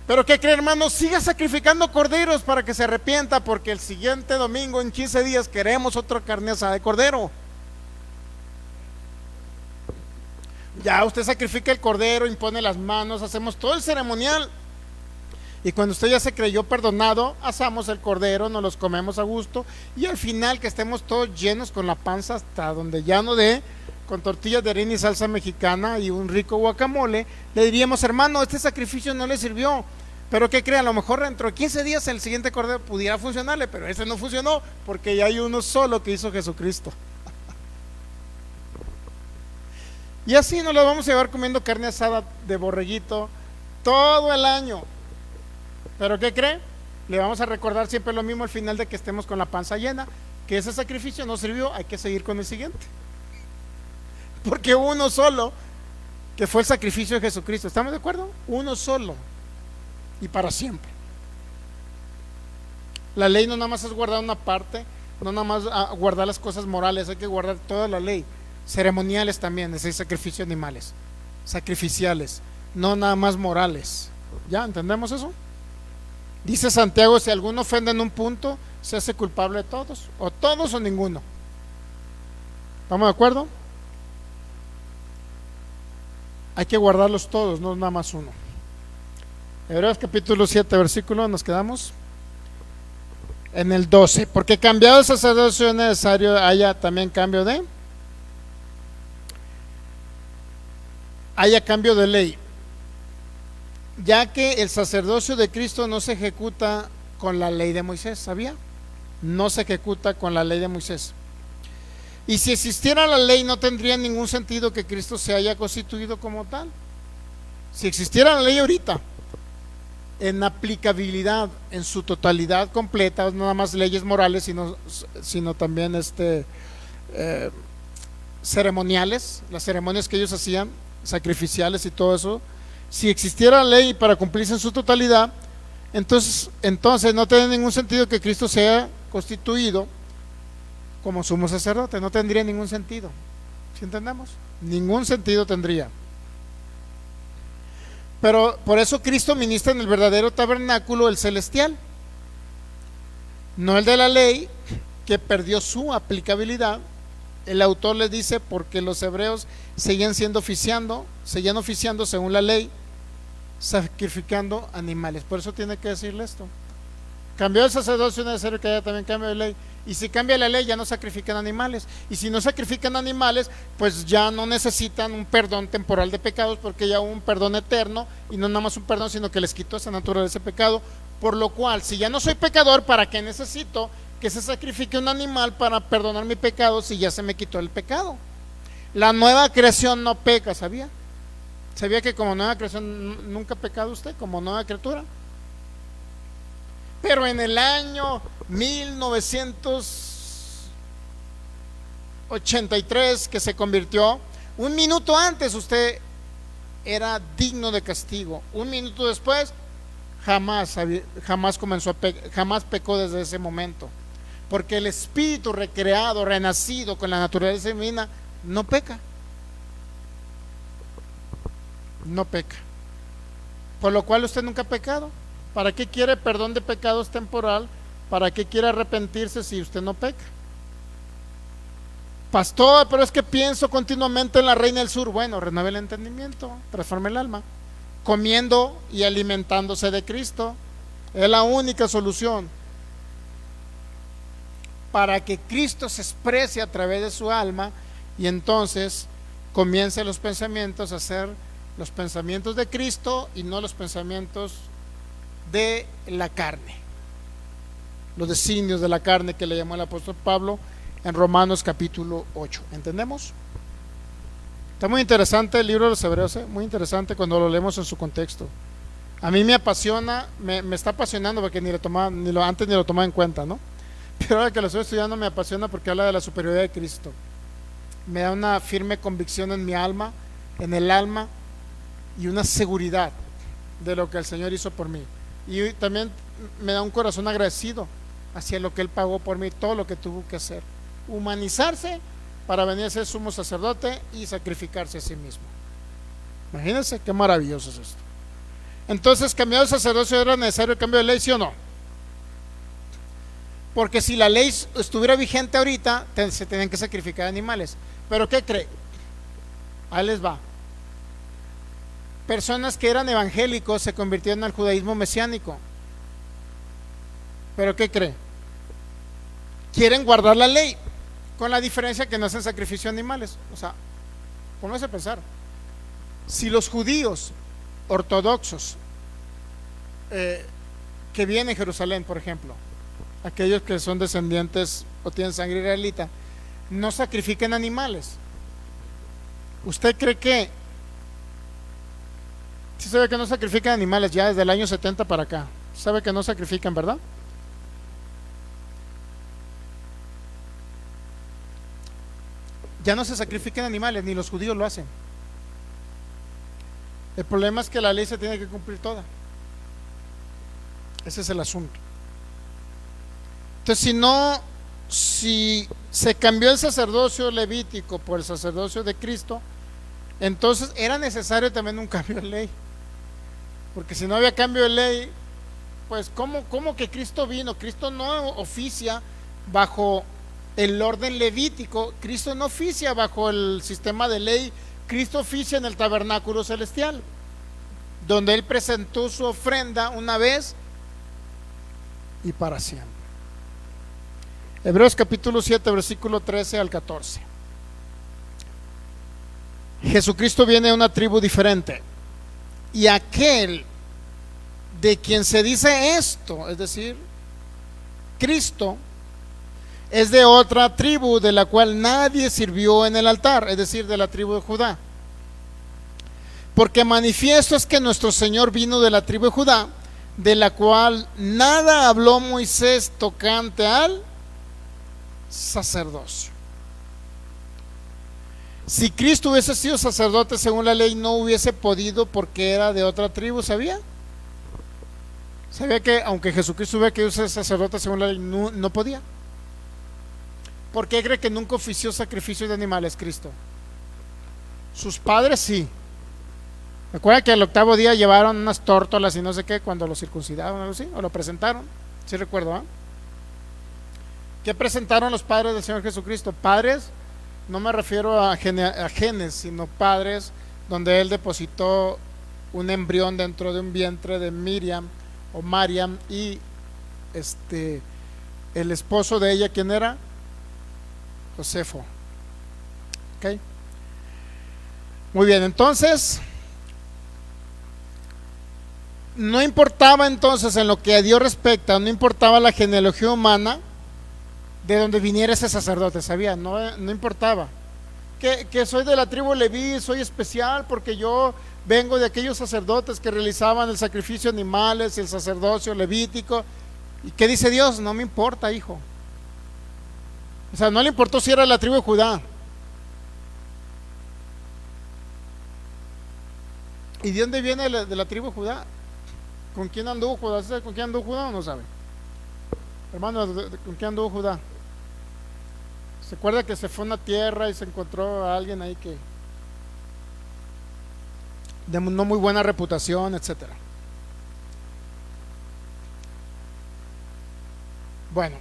Pero ¿qué cree, hermano? Siga sacrificando corderos para que se arrepienta, porque el siguiente domingo, en 15 días, queremos otra carne asada de cordero. Ya usted sacrifica el cordero, impone las manos, hacemos todo el ceremonial. Y cuando usted ya se creyó perdonado, asamos el cordero, nos los comemos a gusto. Y al final, que estemos todos llenos con la panza hasta donde ya no dé, con tortillas de harina y salsa mexicana y un rico guacamole, le diríamos: hermano, este sacrificio no le sirvió. Pero ¿qué cree? A lo mejor dentro de 15 días el siguiente cordero pudiera funcionarle, pero ese no funcionó porque ya hay uno solo que hizo Jesucristo. Y así nos lo vamos a llevar comiendo carne asada de borreguito todo el año. Pero ¿qué cree? Le vamos a recordar siempre lo mismo al final de que estemos con la panza llena, que ese sacrificio no sirvió, hay que seguir con el siguiente. Porque uno solo, que fue el sacrificio de Jesucristo, ¿estamos de acuerdo? Uno solo y para siempre. La ley no nada más es guardar una parte, no nada más guardar las cosas morales, hay que guardar toda la ley. Ceremoniales también, es el sacrificio de animales, sacrificiales, no nada más morales. ¿Ya entendemos eso? Dice Santiago: si alguno ofende en un punto, se hace culpable de todos o ninguno. ¿Estamos de acuerdo? Hay que guardarlos todos, no nada más uno. Hebreos capítulo 7, versículo, nos quedamos en el 12. Porque cambiado el sacerdocio es necesario haya también cambio de ley, ya que el sacerdocio de Cristo no se ejecuta con la ley de Moisés, ¿sabía? No se ejecuta con la ley de Moisés. Y si existiera la ley, no tendría ningún sentido que Cristo se haya constituido como tal. Si existiera la ley ahorita, en aplicabilidad, en su totalidad completa, no nada más leyes morales, sino también ceremoniales, las ceremonias que ellos hacían, sacrificiales y todo eso. Si existiera la ley para cumplirse en su totalidad, entonces no tiene ningún sentido que Cristo sea constituido como sumo sacerdote, no tendría ningún sentido. ¿Sí entendemos? Ningún sentido tendría. Pero por eso Cristo ministra en el verdadero tabernáculo, el celestial, no el de la ley, que perdió su aplicabilidad. El autor les dice: porque los hebreos seguían oficiando según la ley, sacrificando animales. Por eso tiene que decirle esto. Cambió el sacerdocio, es necesario que haya también cambio de ley. Y si cambia la ley, ya no sacrifican animales. Y si no sacrifican animales, pues ya no necesitan un perdón temporal de pecados, porque ya hubo un perdón eterno, y no nada más un perdón, sino que les quitó esa naturaleza de pecado. Por lo cual, si ya no soy pecador, ¿para qué necesito que se sacrifique un animal para perdonar mi pecado si ya se me quitó el pecado? La nueva creación no peca, ¿sabía? ¿Sabía que como nueva creación nunca ha pecado usted como nueva criatura? Pero en el año 1983 que se convirtió, un minuto antes usted era digno de castigo. Un minuto después jamás pecó desde ese momento, porque el espíritu recreado, renacido con la naturaleza divina, no peca. No peca. Por lo cual usted nunca ha pecado. ¿Para qué quiere perdón de pecados temporal? ¿Para qué quiere arrepentirse si usted no peca? Pastor, pero es que pienso continuamente en la Reina del Sur. Bueno, renueve el entendimiento, transforme el alma, comiendo y alimentándose de Cristo. Es la única solución para que Cristo se exprese a través de su alma, y entonces comience los pensamientos a ser los pensamientos de Cristo y no los pensamientos de la carne, los designios de la carne que le llamó el apóstol Pablo en Romanos capítulo 8. ¿Entendemos? Está muy interesante el libro de los Hebreos, muy interesante cuando lo leemos en su contexto. A mí me apasiona, me está apasionando, porque antes ni lo tomaba en cuenta, ¿no? Pero ahora que lo estoy estudiando me apasiona porque habla de la superioridad de Cristo. Me da una firme convicción en mi alma, en el alma, y una seguridad de lo que el Señor hizo por mí. Y también me da un corazón agradecido hacia lo que Él pagó por mí, todo lo que tuvo que hacer, humanizarse para venir a ser sumo sacerdote y sacrificarse a sí mismo. Imagínense qué maravilloso es esto. Entonces, cambiar el sacerdocio, ¿era necesario el cambio de ley, sí o no? Porque si la ley estuviera vigente ahorita, se tenían que sacrificar animales. Pero ¿qué cree? Ahí les va. personas que eran evangélicos se convirtieron al judaísmo mesiánico. ¿Pero qué cree? Quieren guardar la ley, con la diferencia que no hacen sacrificio de animales. O sea, póngase a pensar, si los judíos ortodoxos que vienen en Jerusalén, por ejemplo, aquellos que son descendientes o tienen sangre israelita, no sacrifican animales, ¿usted cree que sí sabe que no sacrifican animales ya desde el año 70 para acá? Sabe que no sacrifican, ¿verdad? Ya no se sacrifican animales, ni los judíos lo hacen. El problema es que la ley se tiene que cumplir toda. Ese es el asunto. Entonces, si se cambió el sacerdocio levítico por el sacerdocio de Cristo, entonces era necesario también un cambio de ley. Porque si no había cambio de ley, pues ¿cómo que Cristo vino? Cristo no oficia bajo el orden levítico, Cristo no oficia bajo el sistema de ley, Cristo oficia en el tabernáculo celestial, donde Él presentó su ofrenda una vez y para siempre. Hebreos capítulo 7, versículo 13 al 14. Jesucristo viene de una tribu diferente, y aquel de quien se dice esto, es decir, Cristo, es de otra tribu de la cual nadie sirvió en el altar, es decir, de la tribu de Judá. Porque manifiesto es que nuestro Señor vino de la tribu de Judá, de la cual nada habló Moisés tocante al sacerdocio. Si Cristo hubiese sido sacerdote según la ley, no hubiese podido porque era de otra tribu, ¿sabía? ¿Sabía que aunque Jesucristo hubiera querido ser sacerdote según la ley, no podía? ¿Por qué cree que nunca ofició sacrificios de animales Cristo? Sus padres sí. Recuerda que al octavo día llevaron unas tórtolas y no sé qué cuando lo circuncidaron, algo así, o lo presentaron. Sí recuerdo, ¿eh? ¿Qué presentaron los padres del Señor Jesucristo? Padres, no me refiero a genes, sino padres donde Él depositó un embrión dentro de un vientre de Miriam o Mariam, y el esposo de ella, ¿quién era? Josefo. Ok. Muy bien, entonces no importaba entonces en lo que a Dios respecta, no importaba la genealogía humana de donde viniera ese sacerdote, ¿sabía? No importaba. Que soy de la tribu Leví, soy especial porque yo vengo de aquellos sacerdotes que realizaban el sacrificio de animales y el sacerdocio levítico. ¿Y qué dice Dios? No me importa, hijo. O sea, no le importó si era de la tribu de Judá. ¿Y de dónde viene de la tribu de Judá? ¿Con quién anduvo Judá? ¿Sabe con quién anduvo Judá o no sabe? Hermano, ¿con quién anduvo Judá? ¿Se acuerda que se fue a una tierra y se encontró a alguien ahí que de no muy buena reputación, etcétera? Bueno,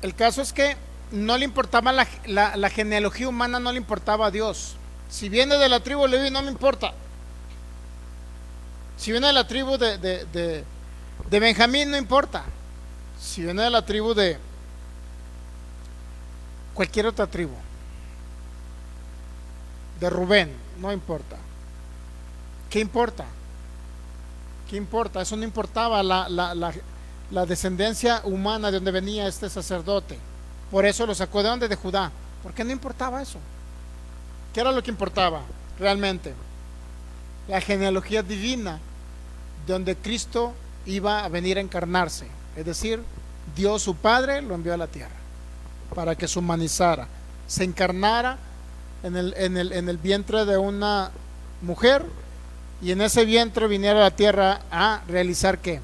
el caso es que no le importaba la genealogía humana, no le importaba a Dios. Si viene de la tribu de Leví, no me importa. Si viene de la tribu de Benjamín, no importa. Si viene de la tribu de cualquier otra tribu, de Rubén, no importa. ¿Qué importa? ¿Qué importa? Eso no importaba la descendencia humana de donde venía este sacerdote. Por eso lo sacó de donde, de Judá. ¿Por qué no importaba eso? ¿Qué era lo que importaba realmente? La genealogía divina, de donde Cristo iba a venir a encarnarse. Es decir, Dios su Padre lo envió a la tierra para que se humanizara, se encarnara en el vientre de una mujer, y en ese vientre viniera a la tierra a realizar ¿qué?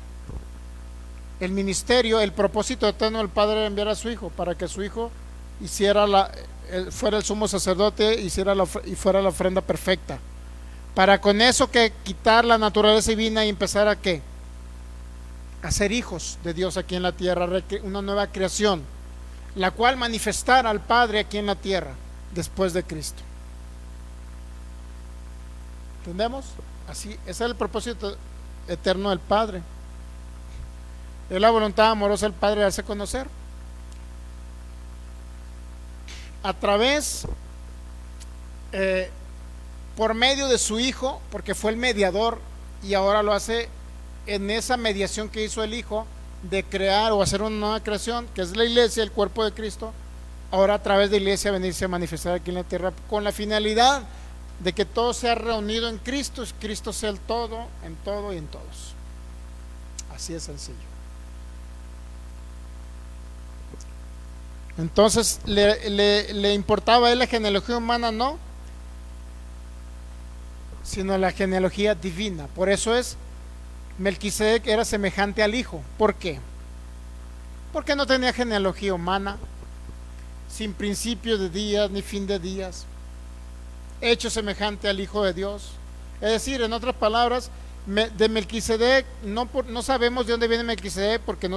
El ministerio, el propósito eterno del Padre era enviar a su Hijo para que su Hijo fuera el sumo sacerdote, y fuera la ofrenda perfecta, para con eso que quitar la naturaleza divina y empezar a ¿qué? A ser hijos de Dios aquí en la tierra, una nueva creación, la cual manifestara al Padre aquí en la tierra después de Cristo. ¿Entendemos? Así, ese es el propósito eterno del Padre. Es la voluntad amorosa del Padre de darse a conocer a través, por medio de su Hijo, porque fue el mediador y ahora lo hace en esa mediación que hizo el Hijo de crear o hacer una nueva creación, que es la iglesia, el cuerpo de Cristo. Ahora a través de la iglesia venirse a manifestar aquí en la tierra con la finalidad de que todo sea reunido en Cristo, Cristo sea el todo y en todos. Así es sencillo. Entonces, ¿le importaba a él la genealogía humana? No, sino la genealogía divina. Por eso es, Melquisedec era semejante al Hijo. ¿Por qué? Porque no tenía genealogía humana, sin principio de días ni fin de días, hecho semejante al Hijo de Dios. Es decir, en otras palabras, de Melquisedec no sabemos de dónde viene Melquisedec, porque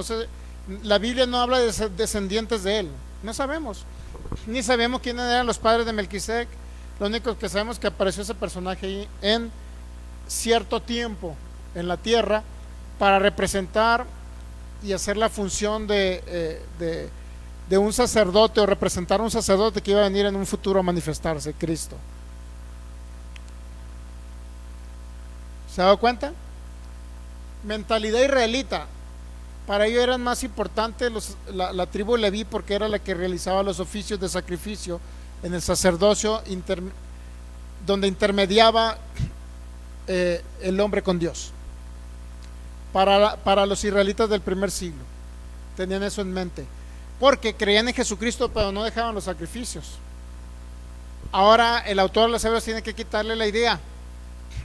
la Biblia no habla de descendientes de él. No sabemos, ni sabemos quiénes eran los padres de Melquisedec. Lo único que sabemos es que apareció ese personaje ahí en cierto tiempo en la tierra para representar y hacer la función de un sacerdote, o representar a un sacerdote que iba a venir en un futuro a manifestarse, Cristo. ¿Se ha dado cuenta? Mentalidad israelita. Para ellos eran más importantes la tribu de Leví, porque era la que realizaba los oficios de sacrificio en el sacerdocio, donde intermediaba el hombre con Dios. Para los israelitas del primer siglo tenían eso en mente, porque creían en Jesucristo, pero no dejaban los sacrificios. Ahora el autor de los Hebreos tiene que quitarle la idea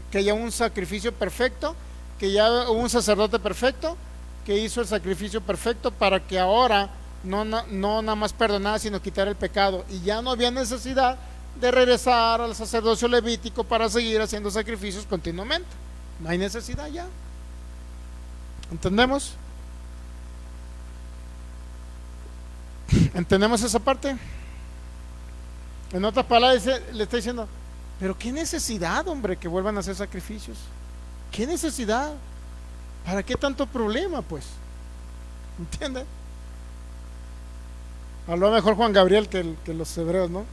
que ya hubo un sacrificio perfecto, que ya hubo un sacerdote perfecto que hizo el sacrificio perfecto, para que ahora no nada más perdonar, sino quitar el pecado, y ya no había necesidad de regresar al sacerdocio levítico para seguir haciendo sacrificios continuamente. No hay necesidad ya. ¿Entendemos? ¿Entendemos esa parte? En otras palabras, le está diciendo, pero qué necesidad, hombre, que vuelvan a hacer sacrificios. ¿Qué necesidad? ¿Para qué tanto problema, pues? ¿Entiendes? Habló mejor Juan Gabriel que los hebreos, ¿no?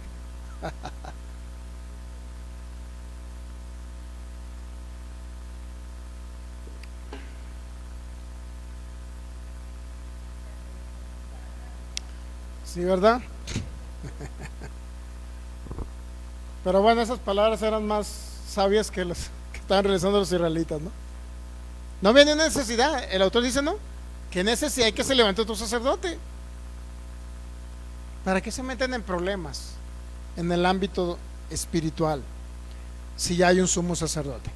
Sí, ¿verdad? Pero bueno, esas palabras eran más sabias que las que estaban realizando los israelitas, ¿no? No había necesidad. El autor dice, no, ¿qué necesidad hay que se levante tu sacerdote? ¿Para qué se meten en problemas en el ámbito espiritual si ya hay un sumo sacerdote?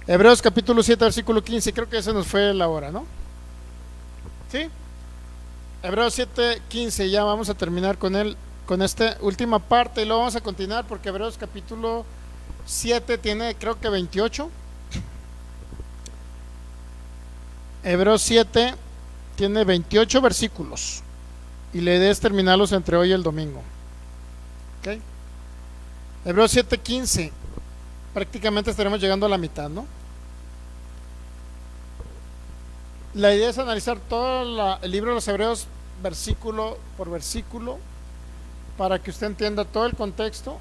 Hebreos capítulo 7 versículo 15, creo que ese nos fue la hora, ¿no? ¿Sí? Hebreos 7, 15, ya vamos a terminar con esta última parte, y luego vamos a continuar, porque Hebreos capítulo 7 tiene, creo que 28. Hebreos 7 tiene 28 versículos, y la idea es terminarlos entre hoy y el domingo. ¿Okay? Hebreos 7, 15, prácticamente estaremos llegando a la mitad, ¿no? La idea es analizar todo el libro de los Hebreos versículo por versículo, para que usted entienda todo el contexto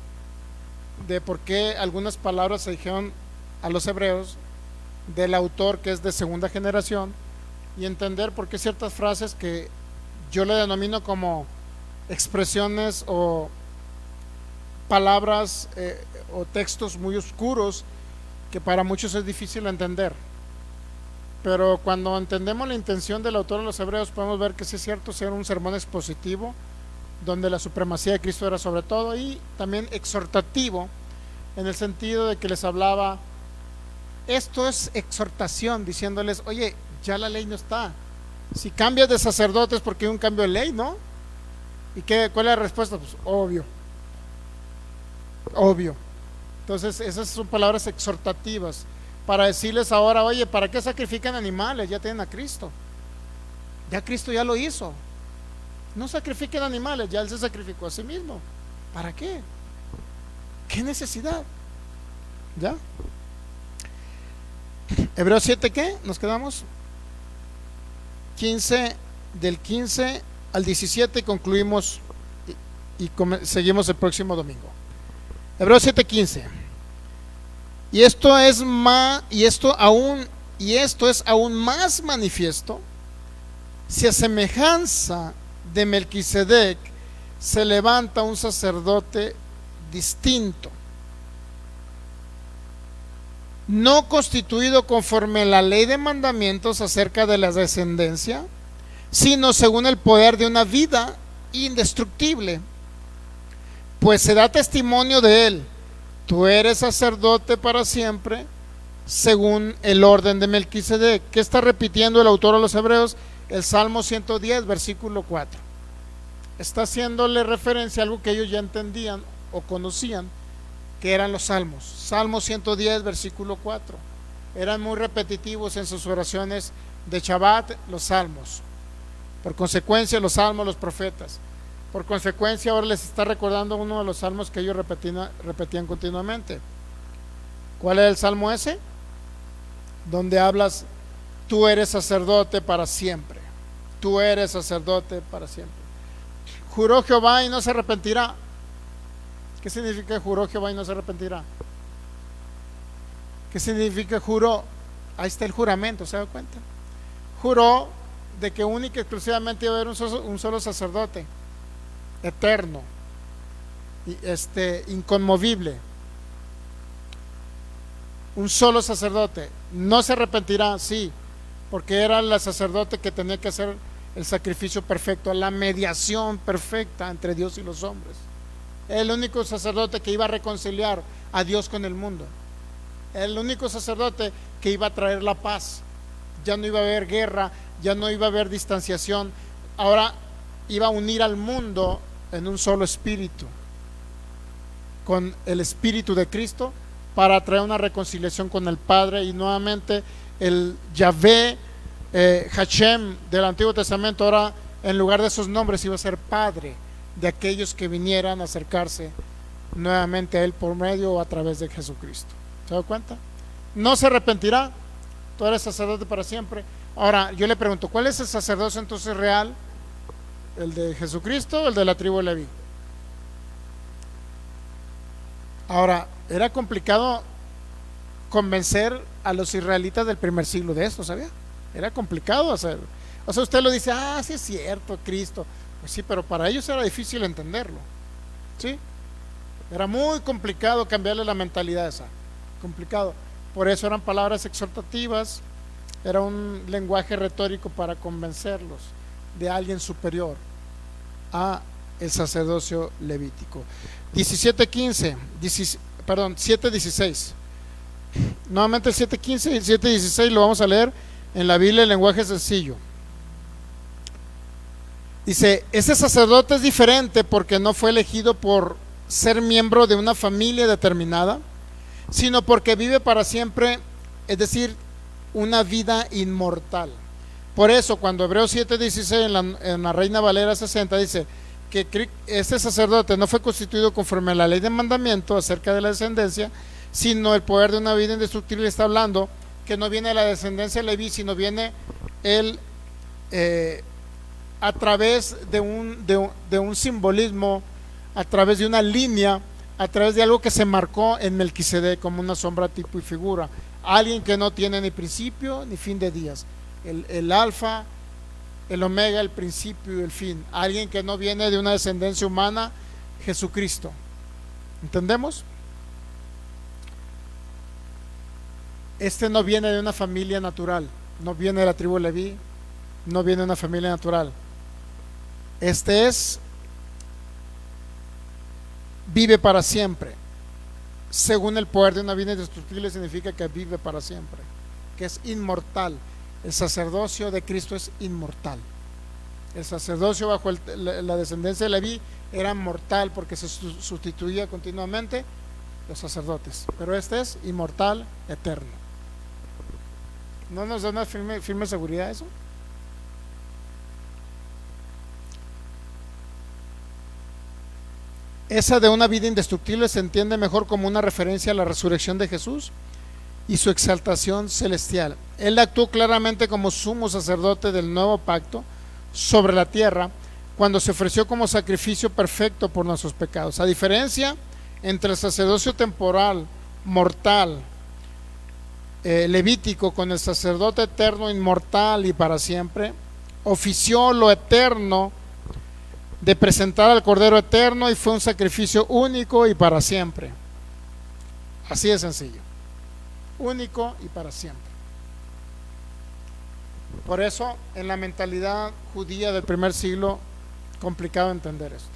de por qué algunas palabras se dijeron a los hebreos del autor, que es de segunda generación, y entender por qué ciertas frases que yo le denomino como expresiones o palabras o textos muy oscuros, que para muchos es difícil entender. Pero cuando entendemos la intención del autor de los Hebreos, podemos ver que sí es cierto, era un sermón expositivo donde la supremacía de Cristo era sobre todo, y también exhortativo en el sentido de que les hablaba. Esto es exhortación, diciéndoles, oye, ya la ley no está. Si cambias de sacerdotes porque hay un cambio de ley, ¿no? ¿Y cuál es la respuesta? Pues obvio. Entonces esas son palabras exhortativas para decirles ahora, oye, ¿para qué sacrifican animales? Ya tienen a Cristo. Ya Cristo ya lo hizo. No sacrifiquen animales, ya Él se sacrificó a sí mismo. ¿Para qué? ¿Qué necesidad? ¿Ya? Hebreos 7, ¿qué? ¿Nos quedamos? 15, del 15 al 17 y concluimos y seguimos el próximo domingo. Hebreos 7:15. Y esto es aún más manifiesto si a semejanza de Melquisedec se levanta un sacerdote distinto, no constituido conforme a la ley de mandamientos acerca de la descendencia, sino según el poder de una vida indestructible, pues se da testimonio de él: tú eres sacerdote para siempre, según el orden de Melquisedec. ¿Qué está repitiendo el autor a los Hebreos? El Salmo 110, versículo 4. Está haciéndole referencia a algo que ellos ya entendían o conocían, que eran los salmos. Salmo 110, versículo 4. Eran muy repetitivos en sus oraciones de Shabbat los salmos. Por consecuencia, los salmos, los profetas. Por consecuencia, ahora les está recordando uno de los salmos que ellos repetían continuamente. ¿Cuál es el salmo ese? Donde hablas: tú eres sacerdote para siempre. Tú eres sacerdote para siempre. Juró Jehová y no se arrepentirá. ¿Qué significa juró Jehová y no se arrepentirá? ¿Qué significa juró? Ahí está el juramento, ¿se da cuenta? Juró de que única y exclusivamente iba a haber un solo sacerdote, eterno, inconmovible, un solo sacerdote. No se arrepentirá, sí, porque era el sacerdote que tenía que hacer el sacrificio perfecto, la mediación perfecta entre Dios y los hombres. El único sacerdote que iba a reconciliar a Dios con el mundo, el único sacerdote que iba a traer la paz. Ya no iba a haber guerra, ya no iba a haber distanciación, ahora iba a unir al mundo en un solo espíritu, con el espíritu de Cristo, para traer una reconciliación con el Padre. Y nuevamente el Yahvé Hashem del Antiguo Testamento, ahora en lugar de esos nombres iba a ser Padre de aquellos que vinieran a acercarse nuevamente a Él por medio o a través de Jesucristo. ¿Se da cuenta? No se arrepentirá. Tú eres sacerdote para siempre. Ahora yo le pregunto, ¿cuál es el sacerdocio entonces real? ¿El de Jesucristo o el de la tribu de Leví? Ahora, era complicado convencer a los israelitas del primer siglo de esto, ¿sabía? Era complicado hacer. O sea, usted lo dice: sí es cierto, Cristo. Pues sí, pero para ellos era difícil entenderlo. ¿Sí? Era muy complicado cambiarle la mentalidad esa. Complicado. Por eso eran palabras exhortativas, era un lenguaje retórico para convencerlos de alguien superior a el sacerdocio levítico. 7:16. Nuevamente el 7:15 y el 7:16 lo vamos a leer en la Biblia en lenguaje sencillo. Dice: ese sacerdote es diferente porque no fue elegido por ser miembro de una familia determinada, sino porque vive para siempre, es decir, una vida inmortal. Por eso cuando Hebreos 7:16 en la Reina Valera 60 dice que este sacerdote no fue constituido conforme a la ley de mandamiento acerca de la descendencia, sino el poder de una vida indestructible, está hablando que no viene de la descendencia de Leví, sino viene él a través de un simbolismo, a través de una línea, a través de algo que se marcó en Melquisedec como una sombra, tipo y figura. Alguien que no tiene ni principio ni fin de días, el alfa, el omega, el principio y el fin. Alguien que no viene de una descendencia humana, Jesucristo. ¿Entendemos? Este no viene de una familia natural, no viene de la tribu de Leví, no viene de una familia natural. Este vive para siempre, según el poder de una vida indestructible. Significa que vive para siempre, que es inmortal. El sacerdocio de Cristo es inmortal. El sacerdocio bajo la descendencia de Leví era mortal porque se sustituía continuamente los sacerdotes, pero este es inmortal, eterno. ¿No nos da una firme seguridad eso? Esa de una vida indestructible se entiende mejor como una referencia a la resurrección de Jesús y su exaltación celestial. Él actuó claramente como sumo sacerdote del nuevo pacto sobre la tierra cuando se ofreció como sacrificio perfecto por nuestros pecados. A diferencia entre el sacerdocio temporal, mortal, levítico, con el sacerdote eterno, inmortal y para siempre, ofició lo eterno de presentar al Cordero eterno y fue un sacrificio único y para siempre. Así de sencillo, único y para siempre. Por eso en la mentalidad judía del primer siglo, complicado entender esto,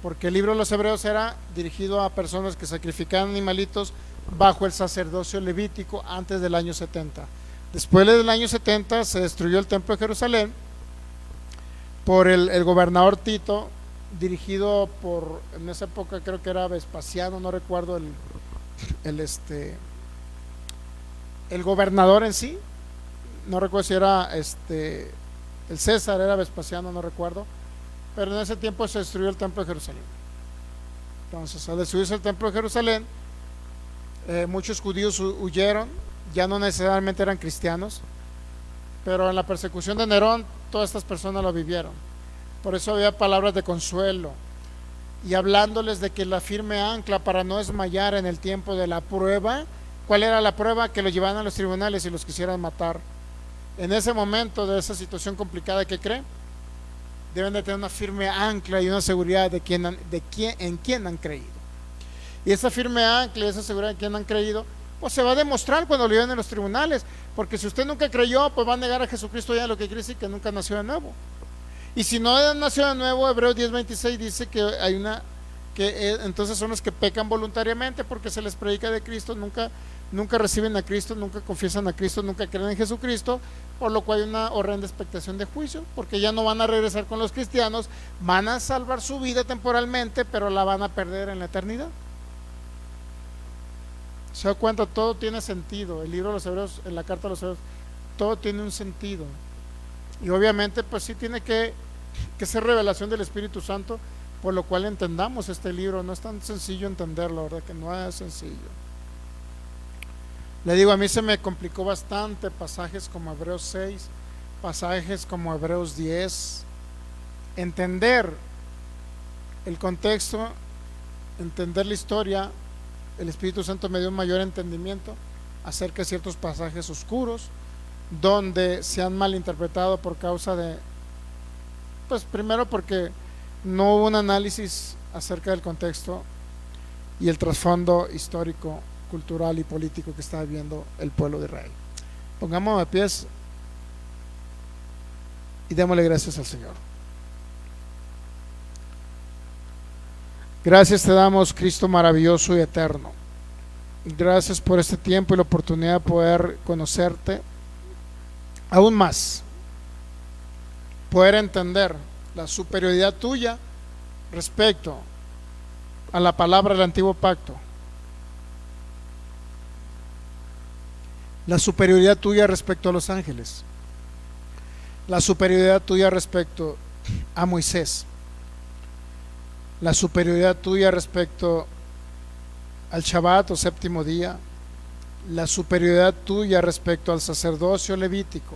porque el libro de los Hebreos era dirigido a personas que sacrificaban animalitos bajo el sacerdocio levítico antes del año 70. Después del año 70 se destruyó el templo de Jerusalén por el gobernador Tito, dirigido por, en esa época creo que era Vespasiano, no recuerdo el gobernador en sí, no recuerdo si era el César, era Vespasiano, no recuerdo, pero en ese tiempo se destruyó el templo de Jerusalén. Entonces, al destruirse el templo de Jerusalén, muchos judíos huyeron, ya no necesariamente eran cristianos, pero en la persecución de Nerón todas estas personas lo vivieron. Por eso había palabras de consuelo y hablándoles de que la firme ancla para no desmayar en el tiempo de la prueba. ¿Cuál era la prueba? Que lo llevaban a los tribunales y los quisieran matar. En ese momento de esa situación complicada, ¿qué cree? Deben de tener una firme ancla y una seguridad en quién han creído. Y esa firme ancla y esa seguridad en quién han creído, pues se va a demostrar cuando lo lleven en los tribunales, porque si usted nunca creyó, pues va a negar a Jesucristo, ya lo que quiere decir que nunca nació de nuevo. Y si no nació de nuevo, Hebreos 10:26 dice que hay entonces son los que pecan voluntariamente porque se les predica de Cristo, nunca reciben a Cristo, nunca confiesan a Cristo, nunca creen en Jesucristo, por lo cual hay una horrenda expectación de juicio, porque ya no van a regresar con los cristianos, van a salvar su vida temporalmente, pero la van a perder en la eternidad. Se da cuenta, todo tiene sentido. El libro de los Hebreos, en la carta de los Hebreos, todo tiene un sentido. Y obviamente pues sí tiene que ser revelación del Espíritu Santo, por lo cual entendamos este libro. No es tan sencillo entenderlo, ¿verdad? Que no es sencillo. Le digo, a mí se me complicó bastante pasajes como Hebreos 6, pasajes como Hebreos 10. Entender el contexto, entender la historia. El Espíritu Santo me dio un mayor entendimiento acerca de ciertos pasajes oscuros donde se han malinterpretado por causa de, pues primero porque no hubo un análisis acerca del contexto y el trasfondo histórico, cultural y político que está viviendo el pueblo de Israel. Pongámonos de pies y démosle gracias al Señor. Gracias te damos, Cristo maravilloso y eterno. Gracias por este tiempo y la oportunidad de poder conocerte aún más, poder entender la superioridad tuya respecto a la palabra del antiguo pacto, la superioridad tuya respecto a los ángeles, la superioridad tuya respecto a Moisés, la superioridad tuya respecto al Shabbat o séptimo día, la superioridad tuya respecto al sacerdocio levítico,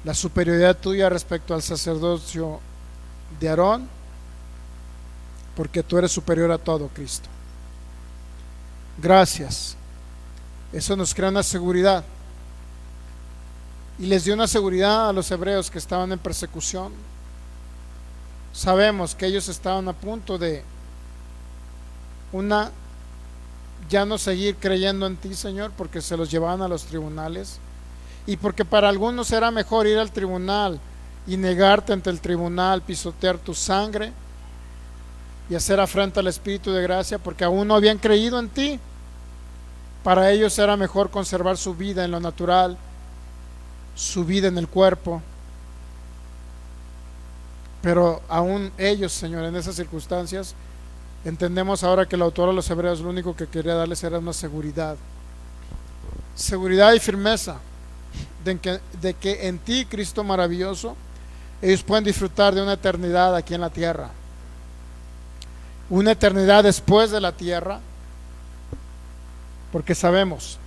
la superioridad tuya respecto al sacerdocio de Aarón, porque tú eres superior a todo, Cristo. Gracias. Eso nos crea una seguridad y les dio una seguridad a los hebreos que estaban en persecución. Sabemos que ellos estaban a punto de ya no seguir creyendo en ti, Señor, porque se los llevaban a los tribunales y porque para algunos era mejor ir al tribunal y negarte ante el tribunal, pisotear tu sangre y hacer afrenta al Espíritu de gracia, porque aún no habían creído en ti. Para ellos era mejor conservar su vida en lo natural, su vida en el cuerpo. Pero aún ellos, Señor, en esas circunstancias, entendemos ahora que el autor de los Hebreos lo único que quería darles era una seguridad y firmeza de que en ti, Cristo maravilloso, ellos pueden disfrutar de una eternidad aquí en la tierra, una eternidad después de la tierra, porque sabemos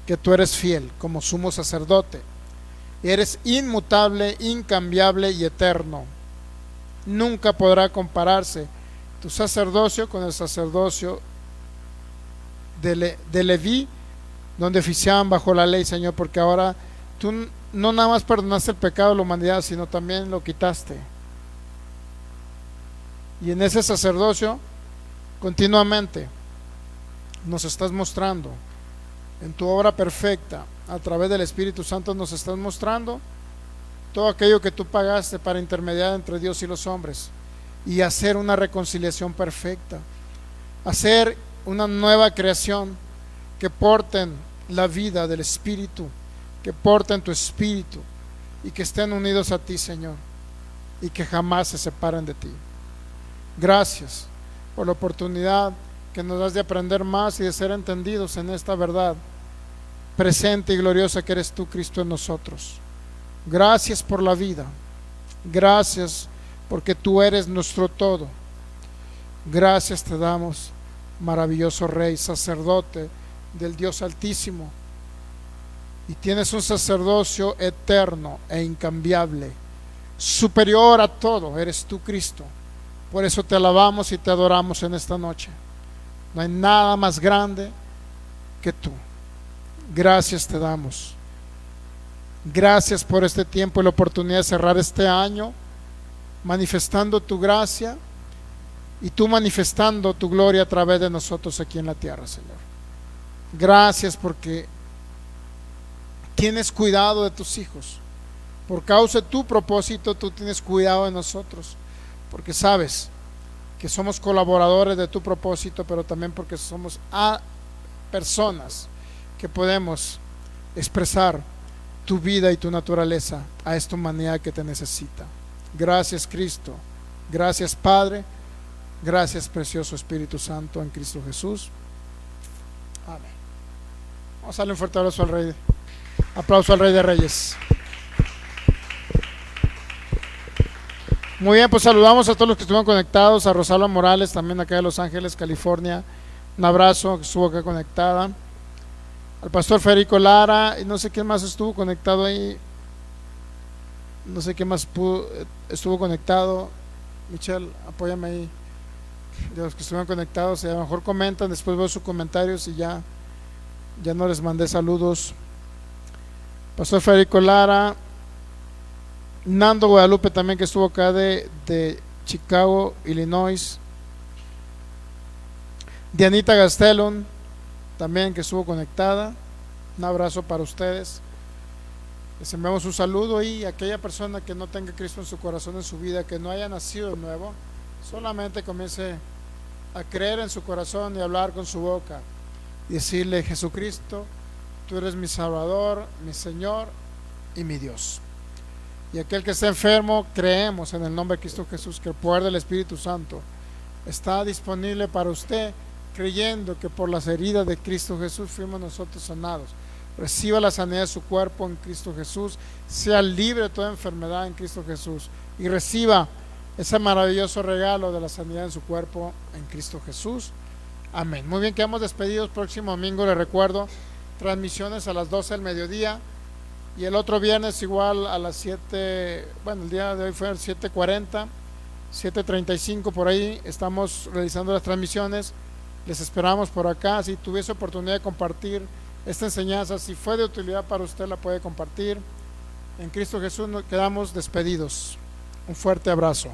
que tú eres fiel como sumo sacerdote. Eres inmutable, incambiable y eterno. Nunca podrá compararse tu sacerdocio con el sacerdocio de Leví, donde oficiaban bajo la ley, Señor, porque ahora tú no nada más perdonaste el pecado de la humanidad, sino también lo quitaste. Y en ese sacerdocio continuamente nos estás mostrando, en tu obra perfecta, a través del Espíritu Santo nos estás mostrando todo aquello que tú pagaste para intermediar entre Dios y los hombres y hacer una reconciliación perfecta, hacer una nueva creación que porten la vida del Espíritu, que porten tu Espíritu y que estén unidos a ti, Señor, y que jamás se separen de ti. Gracias por la oportunidad que nos das de aprender más y de ser entendidos en esta verdad presente y gloriosa que eres tú, Cristo, en nosotros. Gracias por la vida. Gracias porque tú eres nuestro todo. Gracias te damos, maravilloso Rey, sacerdote del Dios Altísimo. Y tienes un sacerdocio eterno e incambiable, superior a todo. Eres tú, Cristo. Por eso te alabamos y te adoramos en esta noche. No hay nada más grande que tú. Gracias te damos. Gracias por este tiempo y la oportunidad de cerrar este año manifestando tu gracia y tú manifestando tu gloria a través de nosotros aquí en la tierra, Señor. Gracias porque tienes cuidado de tus hijos. Por causa de tu propósito, tú tienes cuidado de nosotros, porque sabes que somos colaboradores de tu propósito, pero también porque somos personas que podemos expresar tu vida y tu naturaleza a esta humanidad que te necesita. Gracias, Cristo. Gracias, Padre. Gracias, precioso Espíritu Santo, en Cristo Jesús. Amén. Vamos a darle un fuerte aplauso al Rey. Aplauso al Rey de Reyes. Muy bien, pues saludamos a todos los que estuvieron conectados, a Rosalba Morales, también acá de Los Ángeles, California. Un abrazo, que estuvo acá conectada. Al pastor Federico Lara, y no sé quién más estuvo conectado ahí. No sé quién más estuvo conectado. Michelle, apóyame ahí. De los que estuvieron conectados, y a lo mejor comentan, después veo sus comentarios y ya no les mandé saludos. Pastor Federico Lara, Nando Guadalupe también, que estuvo acá de Chicago, Illinois. Dianita Gastelum también, que estuvo conectada. Un abrazo para ustedes. Les enviamos un saludo, y aquella persona que no tenga Cristo en su corazón, en su vida, que no haya nacido de nuevo, solamente comience a creer en su corazón y hablar con su boca y decirle: Jesucristo, tú eres mi Salvador, mi Señor y mi Dios. Y aquel que esté enfermo, creemos en el nombre de Cristo Jesús que el poder del Espíritu Santo está disponible para usted, creyendo que por las heridas de Cristo Jesús fuimos nosotros sanados. Reciba la sanidad de su cuerpo en Cristo Jesús, sea libre de toda enfermedad en Cristo Jesús, y reciba ese maravilloso regalo de la sanidad en su cuerpo en Cristo Jesús. Amén. Muy bien, quedamos despedidos. Próximo domingo, les recuerdo, transmisiones a las 12 del mediodía, y el otro viernes igual a las 7, bueno, el día de hoy fue a las 7:40, 7:35 por ahí, estamos realizando las transmisiones. Les esperamos por acá. Si tuviese oportunidad de compartir esta enseñanza, si fue de utilidad para usted, la puede compartir. En Cristo Jesús nos quedamos despedidos. Un fuerte abrazo.